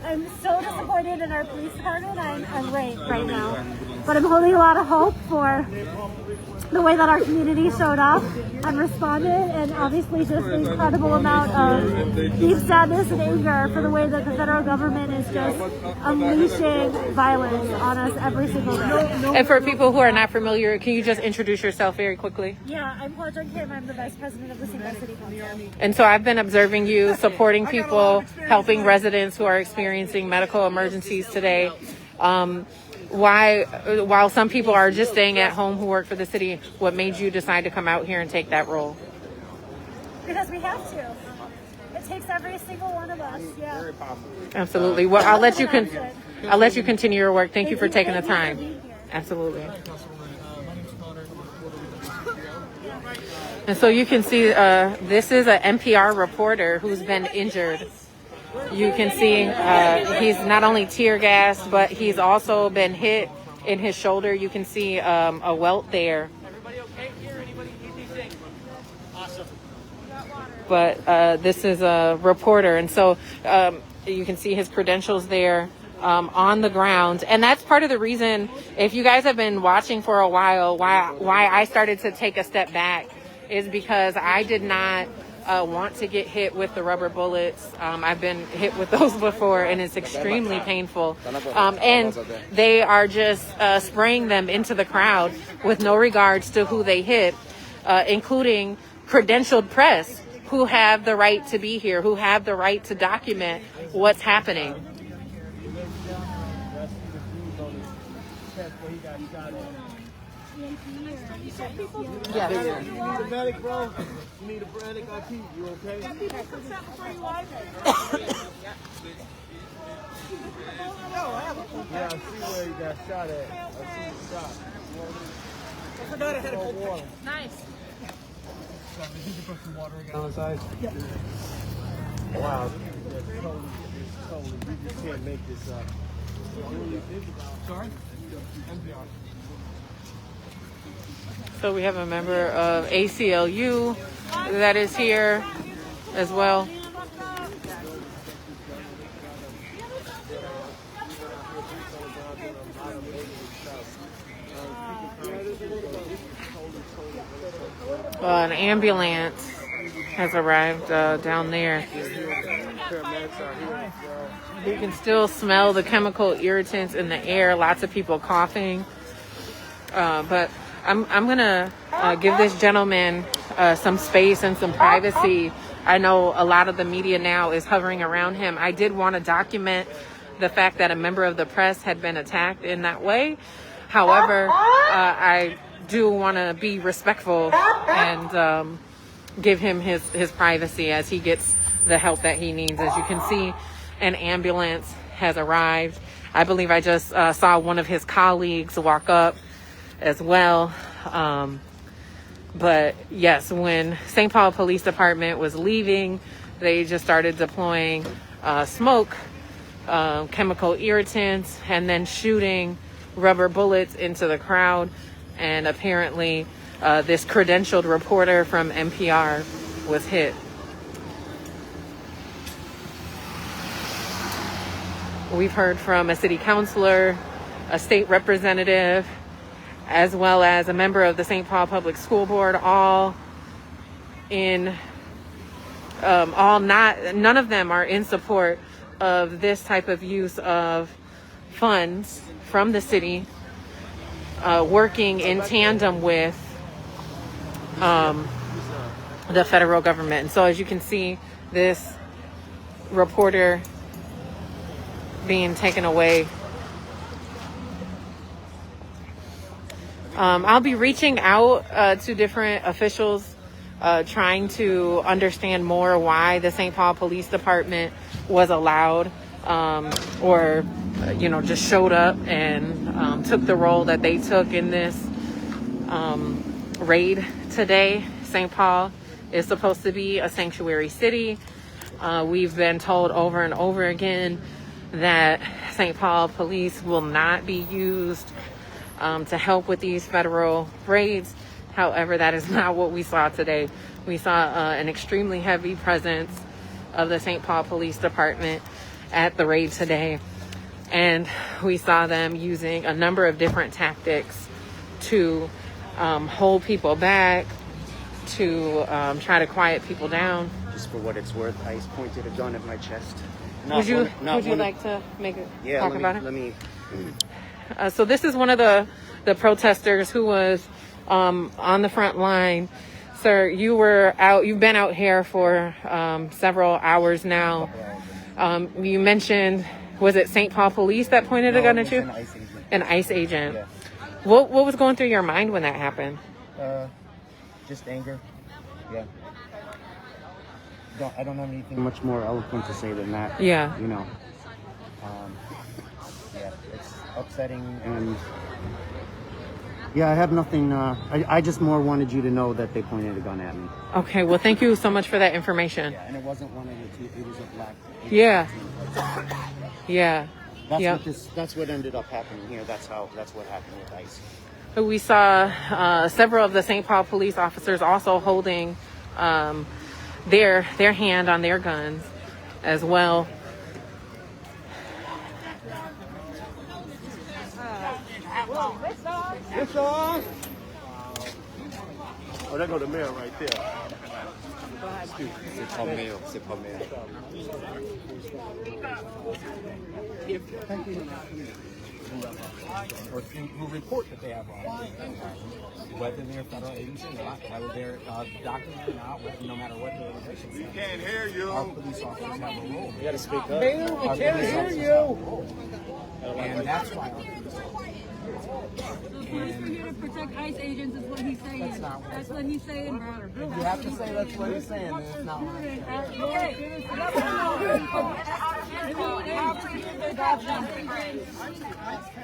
I'm so disappointed in our police department. I'm right now. But I'm holding a lot of hope for the way that our community showed up and responded, and obviously just the incredible amount of deep sadness and anger for the way that the federal government is just unleashing violence on us every single day. And for people who are not familiar, can you just introduce yourself very quickly? Yeah, I'm Paula Jung Kim. I'm the vice president of the St. Paul City Council. And so I've been observing you supporting people, helping residents who are experiencing medical emergencies today. While some people are just staying at home who work for the city, what made you decide to come out here and take that role? Because we have to. It takes every single one of us. Yeah. Absolutely. Well, I'll let you continue your work. Thank you for taking the time. Absolutely. And so you can see this is an NPR reporter who's been injured. You can see he's not only tear gassed, but he's also been hit in his shoulder. You can see a welt there. But this is a reporter, and so you can see his credentials there on the ground. And that's part of the reason, if you guys have been watching for a while, why I started to take a step back is because I did not want to get hit with the rubber bullets. I've been hit with those before, and it's extremely painful. And they are just spraying them into the crowd with no regards to who they hit, including credentialed press who have the right to be here, who have the right to document what's happening. Yeah. You need a medic, bro? You need a medic IP? You okay? Yeah, I see where you got shot at. I see the shot. I forgot I had a cold water. Nice. Did you put some water again on the side? Yeah. Wow. Totally. You just can't make this up. Sorry? NPR. So we have a member of ACLU that is here as well. An ambulance has arrived down there. You can still smell the chemical irritants in the air. Lots of people coughing. But I'm gonna give this gentleman some space and some privacy. I know a lot of the media now is hovering around him. I did want to document the fact that a member of the press had been attacked in that way. However, I do want to be respectful and give him his privacy as he gets the help that he needs. As you can see, an ambulance has arrived. I believe I just saw one of his colleagues walk up as well. But yes, when St. Paul Police Department was leaving, they just started deploying smoke, chemical irritants, and then shooting rubber bullets into the crowd. And apparently this credentialed reporter from NPR was hit. We've heard from a city councilor, a state representative, as well as a member of the St. Paul Public School Board, none of them are in support of this type of use of funds from the city, working in tandem with the federal government. And so as you can see, this reporter being taken away. I'll be reaching out to different officials, trying to understand more why the St. Paul Police Department was allowed or just showed up and took the role that they took in this raid today. St. Paul is supposed to be a sanctuary city. We've been told over and over again that St. Paul police will not be used to help with these federal raids. However, that is not what we saw today. We saw an extremely heavy presence of the St. Paul Police Department, at the raid today. And we saw them using a number of different tactics to hold people back, to try to quiet people down. Just for what it's worth, ICE pointed a gun at my chest. Would you like to make it talk about it? Let me. So this is one of the protesters who was on the front line. Sir, you've been out here for several hours now. You mentioned, was it St. Paul Police that pointed a gun at you? An ICE agent. Yeah. What was going through your mind when that happened? Just anger. Yeah. I don't have anything much more eloquent to say than that. Yeah. You know. Yeah, it's upsetting, and yeah, I have nothing. I just more wanted you to know that they pointed a gun at me. Okay. Well, thank you so much for that information. Yeah, and it wasn't one of the two. It was a black. Yeah. Yeah. That's what ended up happening here. That's what happened with ICE. We saw several of the St. Paul police officers also holding their hand on their guns as well. Oh, there go the mayor right there. C'est pas mayor, c'est pas mayor. Or who report that they have wrong, whether they're federal agency or not, whether they're documented or not, no matter what the organization says. We can't hear you. Our police officers have a role. You gotta speak up. Mayor, we can't hear you. And that's why. We're here to protect ICE agents is what he's saying. That's what he's saying, bro. If you have to say that's what he's saying, then it's not what he's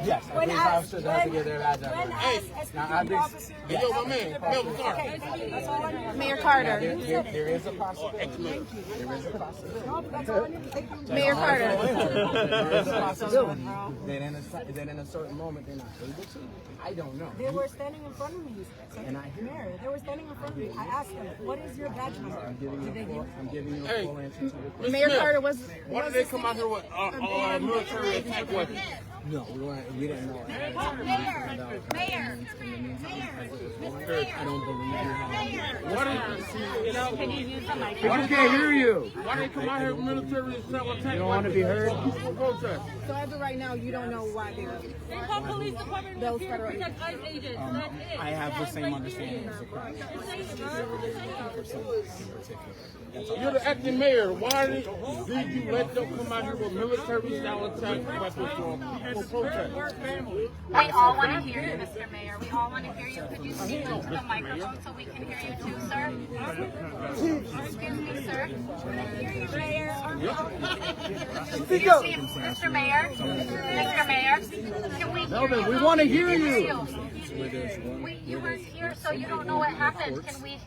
Yes, a police officer does to get their badge up. Mayor Carter. There is a possibility. There is a possibility. Mayor Carter. There is a possibility that in a certain moment they're not able to. I don't know. They were standing in front of me. Mayor, they were standing in front of me. I asked them, what is your badge number? I'm giving you a full answer to the question. Mayor Carter was. Why did they come out here with military attack weapons? No, we didn't know. Mayor. I don't believe you. Can you use the I microphone? can't hear you. Why did they come out here with military attack weapons? You don't want to be heard? So as of right now, you don't know why they're... St. Paul Police Department is here to protect ICE agents. That's it. I have the same understanding as the crowd. You're the acting mayor. Why did you let them come out here with military style attack weapons for protest? We all want to hear you, Mr. Mayor. We all want to hear you. Could you speak into the microphone so we can hear you too, sir? Excuse me, sir. Mayor. Speak up. Mr. Mayor. Mr. Mayor. Can we hear Melvin, you? we want to hear you. You weren't here, so you don't know what happened. Can we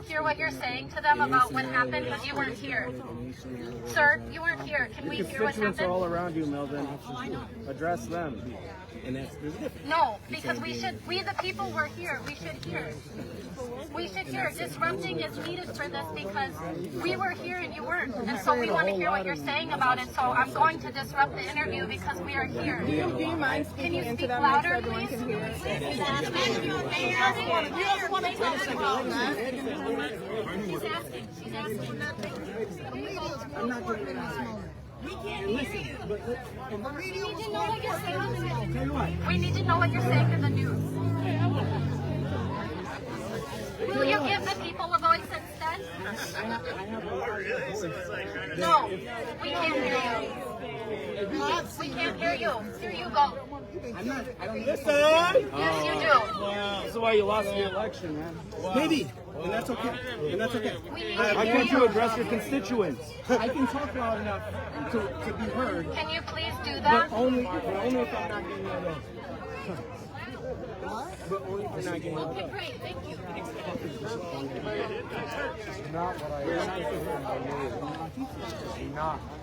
hear what you're saying to them about what happened? Because you weren't here. Sir, you weren't here. Can we hear what Constituents are happened? all around you, Melvin. Address them. No, because we the people were here. We should hear. We should hear. Disrupting is needed for this because we were here and you weren't. And so we want to hear what you're saying about it. So I'm going to disrupt the interview because we are here. Do you mind Can you speaking speak into them louder, so everyone please? can hear? He's asking. She's asking nothing. I'm not doing it. We can't hear you. We need to know what you're saying. We need to know what you're saying in the news. Will you give the people a voice instead? No, we can't hear you. We can't hear you. Here you go. Listen! Yes, you do. That's why you lost the election, man. Maybe. And that's okay. And that's okay. Why can't you address your constituents? I can talk loud enough to be heard. Can you please do that? But only if I'm not getting yelled at. But only if I'm not getting yelled Okay, at. great. Thank you. Not what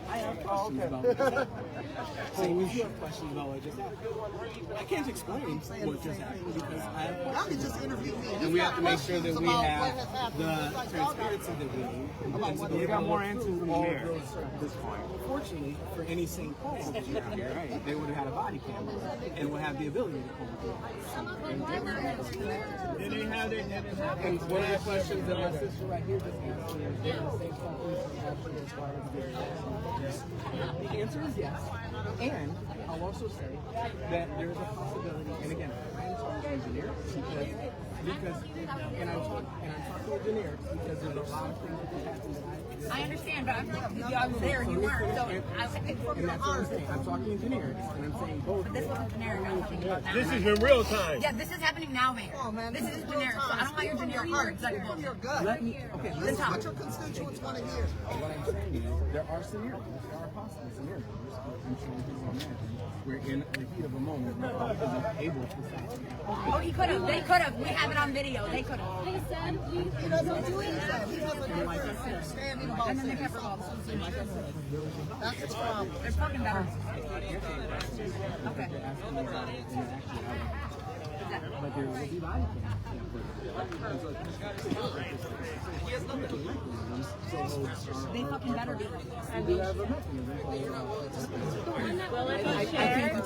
I I have questions about what just happened. Same as you have questions about what just happened. I can't explain what just happened because I have questions. Y'all can just interview me. And we have to make sure that we have the transparency that we need. We got more answers than the mayor at this point. Fortunately, for any St. Paul officer out here, right, they would have had a body camera and would have the ability to pull it. Did they have their And one of the questions that my sister right here just asked me is, did the St. Paul police department as far as the answer is yes. And I'll also say that there's a possibility, and again, I'm talking to engineers because and I'm talking to engineers because there's a lot of things that can happen that I understand, but I was there and you weren't. So and that's what I'm saying. I'm talking engineers, and I'm saying both. This wasn't generic. I'm talking about now. This is in real time. Yeah, this is happening now, Mayor. Oh, man, This is generic. So I don't want your generic words. Like, From your gut. Let me, okay, This is what your constituents want to hear. what I'm saying is there are scenarios, there are possible scenarios. I'm sure you can imagine. We're in the heat of a moment. We're not able to say. oh, he could have. They could have. We have it on video. They could have. He said He doesn't do anything. He doesn't do understanding about And then they things. kept all the That's the problem. They're fucking better. Okay. But there will be body They fucking better be. Well, if he shared, the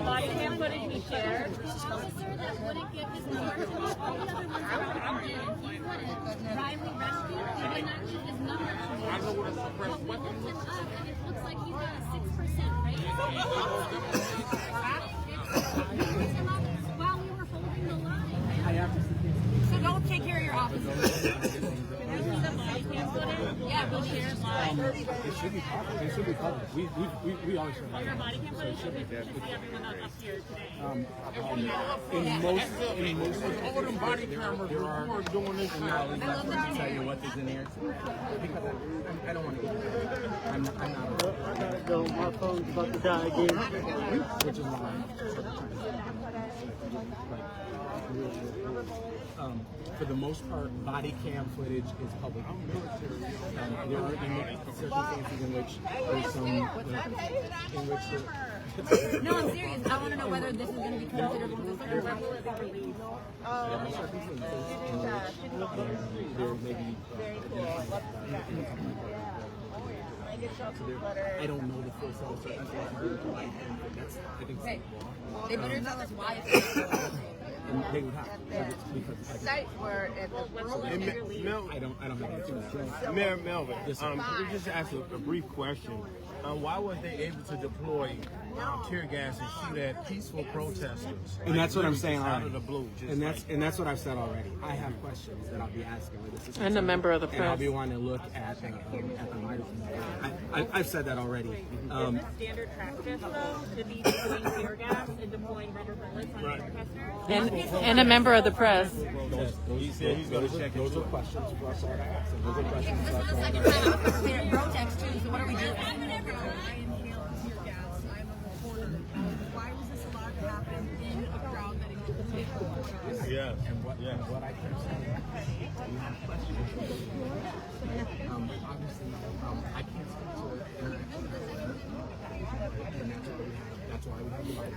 body cam footage we shared. officer that wouldn't give his number to me. All the other ones around him, he wouldn't. Riley Rescue, he would not give his number to me. But we looked him up, and it looks like he's got a 6% rate. Picked him up while we were holding the line. So don't take care of your officers. Yeah, we'll share it live. It should be public. It should be public. We always share All your live. body cam footage should be to see everyone that's up here today. In most of All them body cameras there are who are doing this I'm now. not allowed to tell you what is in there because I don't want to get it. I'm not. I gotta go. My phone's about to die again. Which is why. For the most part, body cam footage is public. There are circumstances in which there's some, in which No, I'm serious. I want to know whether this is going to be considered one of the there are circumstances in which there may be I don't know the full set of circumstances. That's, I think, Okay. They better tell us why it's and they would have to because Sites were at the I don't have anything. Mayor Melvin, could we just ask a brief question? Why was they able to deploy tear gas and shoot at peaceful protesters? And that's what I'm saying Out already. of the blue, just And that's what I've said already. I have questions that I'll be asking with this. And a member of the And I'll press. be wanting to look at the I've said that already. Is it standard practice, though, to be deploying tear gas and deploying rubber bullets on protesters? And a member of the press. He said he's going to check Those are questions for us all to ask. Those are questions This for is us the all second to time ask. I'm participating in protest too, so what are we doing? Why was this allowed to happen in a crowd that includes people? Yeah. What I can say, we have questions. Obviously, I can't speak to it. And that's why we have the bike.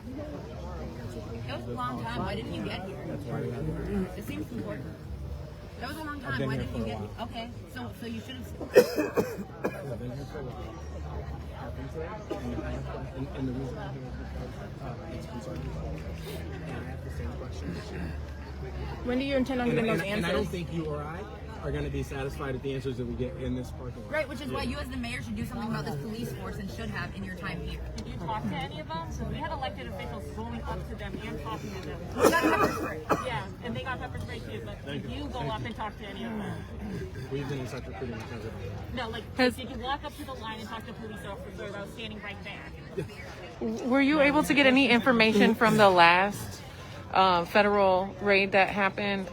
That was a long time. Why didn't you get here? That's why we have the bike. It seems important. That was a long I've time. been Why here didn't you for a get while. here? Okay, so you should have. I've been here for a while. And the reason I'm here is because it's concerning. And I have the same question as you. When do you intend on getting those answers? And I don't think you or I are going to be satisfied with the answers that we get in this parking lot. Right, which is why you as the mayor should do something about this police force and should have in your time here. Did you talk to any of them? So we had elected officials going up to them and talking to them. We got pepper spray. Yeah, and they got pepper spray too, but did you go up and talk to any of them? We've been in touch with pretty much everybody. No, like, did you walk up to the line and talk to police officers that was standing right there? Were you able to get any information from the last federal raid that happened?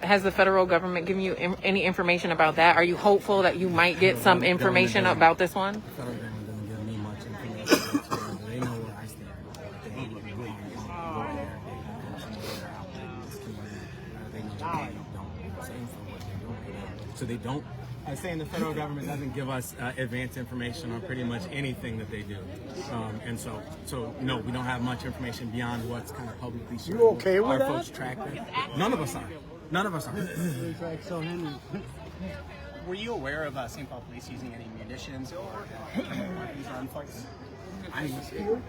Has the federal government given you any information about that? Are you hopeful that you might get some information about this one? The federal government doesn't give me much information. They know where I stand. They know where I stand. They know what they don't. Same for what they're doing. So they don't. I'm saying the federal government doesn't give us advanced information on pretty much anything that they do. And so no, we don't have much information beyond what's kind of publicly shared. You okay with Our that? folks track that. None of us are. None of us are. Were you aware of St. Paul Police using any munitions or weapons on folks? I was here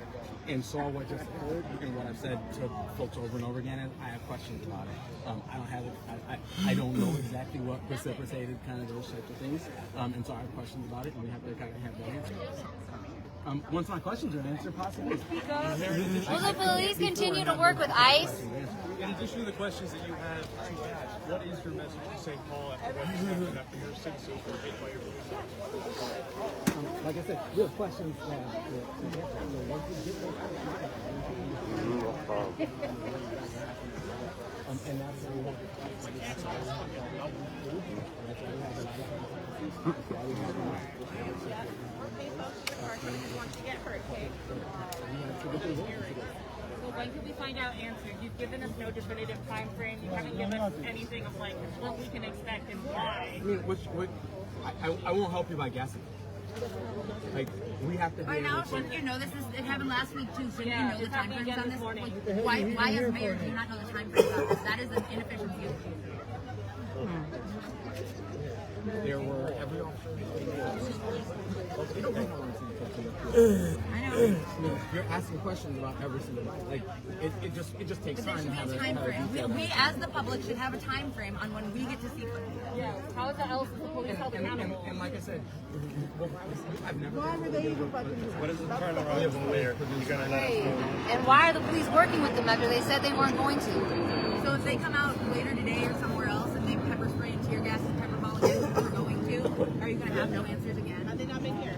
and saw what just occurred, and what I've said to folks over and over again is I have questions about it. I don't have it. I don't know exactly what precipitated kind of those types of things, and so I have questions about it, and we have to kind of have that answer. Once my questions are answered, possibly. Will the police continue to work with ICE? In addition to the questions that you have to ask, what is your message to St. Paul after what just happened after your citizens were hit by your police officers? Like I said, we have questions that once we get those and that's what we want. When can we find out answers? You've given us no definitive time frame. You haven't given us anything of like what we can expect and why. I mean, I won't help you by guessing. Like, we have to be Right now, able to... you know, it happened last week too, so you know the time frames on this. Like, why as mayor do you not know the time frames on this? That is an inefficiency. There were every officer. You're asking questions about every single one. Like, it just takes time to have a time frame. We as the public should have a time frame on when we get to see footage. Yeah. How is that else the police held accountable? And like I said, I've never. What is the turnaround from there? You're gonna let us know. And why are the police working with them after they said they weren't going to? So if they come out later today or somewhere else and they pepper spray and tear gas and pepper ball again, which we're going to, are you going to have no answers again? Have they not been here?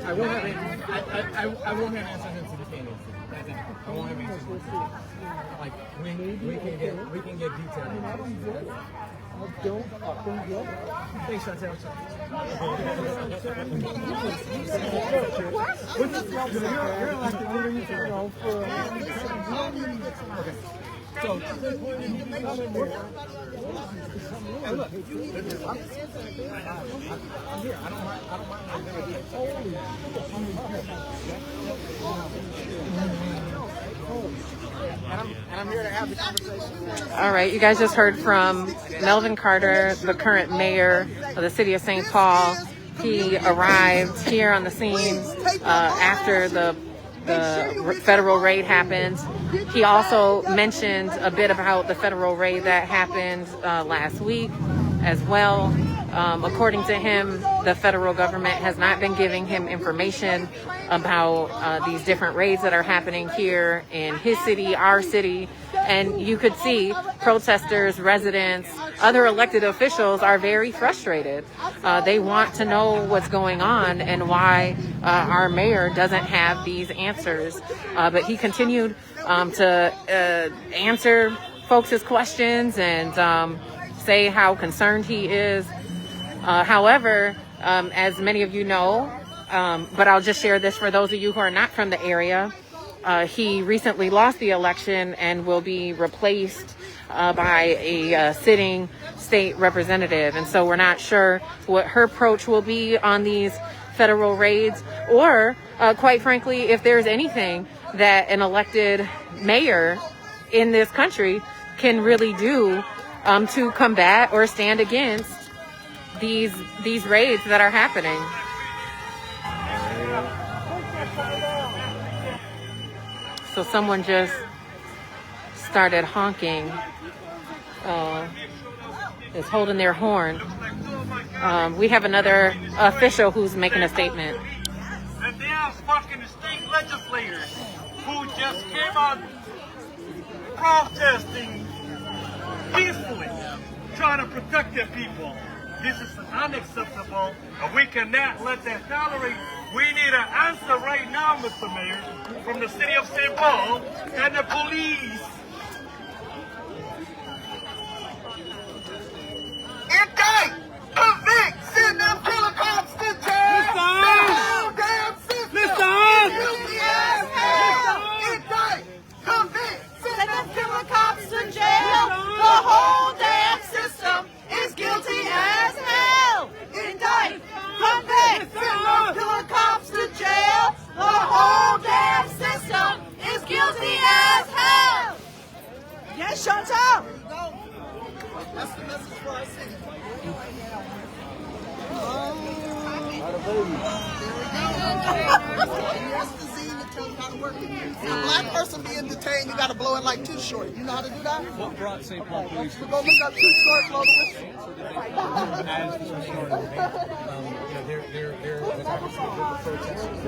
I won't have answers. I won't have answers until the candidates. I won't have answers. Like we can get detail. Thanks, Chantel. You're elected leader, you know, for. Okay. So, and look, I'm here. I don't mind. And I'm here to have the conversation. All right, you guys just heard from Melvin Carter, the current mayor of the city of St. Paul. He arrived here on the scene after the federal raid happened. He also mentioned a bit about the federal raid that happened last week as well. According to him, the federal government has not been giving him information about these different raids that are happening here in his city, our city. And you could see protesters, residents, other elected officials are very frustrated. They want to know what's going on and why our mayor doesn't have these answers. But he continued to answer folks' questions and say how concerned he is. However, as many of you know, but I'll just share this for those of you who are not from the area, he recently lost the election and will be replaced by a sitting state representative. And so we're not sure what her approach will be on these federal raids, or quite frankly, if there's anything that an elected mayor in this country can really do to combat or stand against these raids that are happening. So someone just started honking, is holding their horn. We have another official who's making a statement. And they are fucking state legislators who just came out protesting peacefully, trying to protect their people. This is unacceptable, and we cannot let that tolerate. We need an answer right now, Mr. Mayor, from the city of St. Paul and the police. Indict! Convict! Send them killer cops to jail! Indict! Convict! Send them killer cops to jail! The whole damn Here's the zine that tells you how to work it. If a black person being detained, you got to blow it like Too Short. You know how to do that? What brought St. Paul Police? So go look up Too Short, blow the whistle. As Too Short, they're obviously a group of protesters.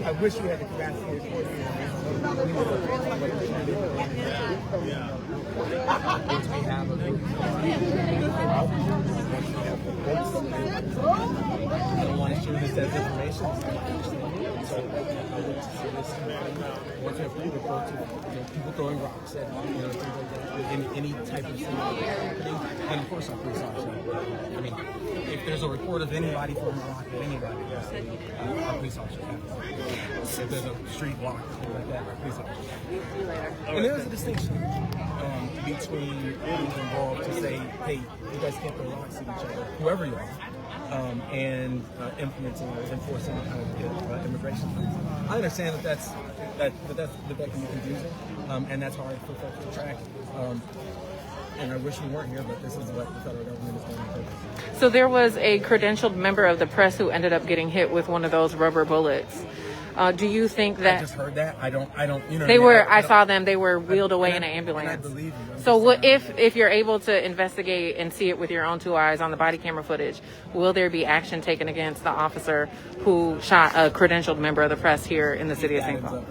I wish we had the capacity to coordinate. Once we have a group, I don't want to share this as information. So I look to see this. Once we have free to go to people throwing rocks at things like that, any type of thing happening, and of course our police officers. I mean, if there's a report of anybody throwing a rock at anybody, our police officers have. If there's a street block or something like that, our police officers have. And there's a distinction between who's involved to say, hey, you guys can't throw rocks at each other, whoever you are. And implementing or enforcing immigration. I understand that that can be confusing, and that's hard for folks to track. And I wish we weren't here, but this is what the federal government is doing. So there was a credentialed member of the press who ended up getting hit with one of those rubber bullets. Do you think that? I just heard that. I don't. You know. They were. I saw them. They were wheeled away in an ambulance. I believe you. So what if you're able to investigate and see it with your own two eyes on the body camera footage, will there be action taken against the officer who shot a credentialed member of the press here in the city of St. Paul?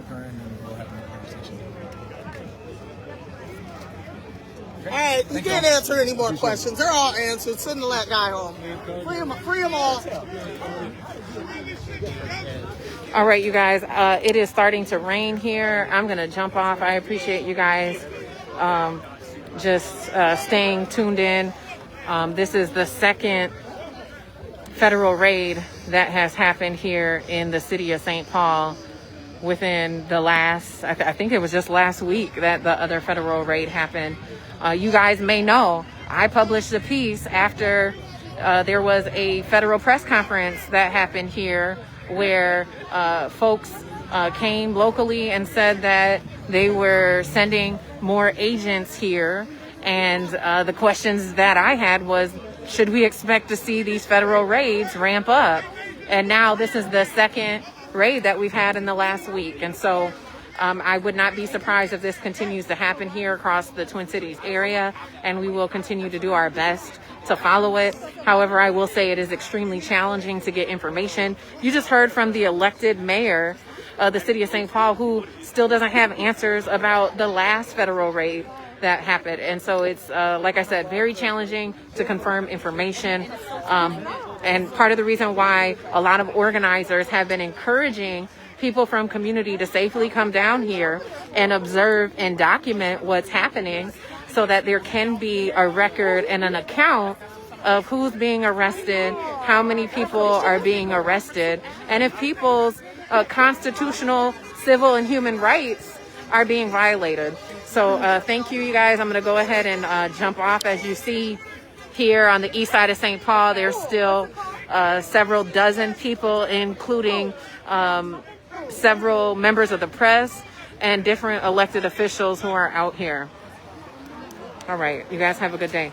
All right, you can't answer any more questions. They're all answered. Send the that guy home. Free them all. All right, you guys, it is starting to rain here. I'm going to jump off. I appreciate you guys just staying tuned in. This is the second federal raid that has happened here in the city of St. Paul within the last, I think it was just last week that the other federal raid happened. You guys may know, I published a piece after there was a federal press conference that happened here where folks came locally and said that they were sending more agents here. And the questions that I had was, should we expect to see these federal raids ramp up? And now this is the second raid that we've had in the last week. And so I would not be surprised if this continues to happen here across the Twin Cities area, and we will continue to do our best to follow it. However, I will say it is extremely challenging to get information. You just heard from the elected mayor of the city of St. Paul, who still doesn't have answers about the last federal raid that happened. And so it's, like I said, very challenging to confirm information. And part of the reason why a lot of organizers have been encouraging people from community to safely come down here and observe and document what's happening, so that there can be a record and an account of who's being arrested, how many people are being arrested, and if people's constitutional, civil, and human rights are being violated. So thank you, you guys. I'm going to go ahead and jump off. As you see here on the east side of St. Paul, there's still several dozen people, including several members of the press and different elected officials who are out here. All right, you guys have a good day.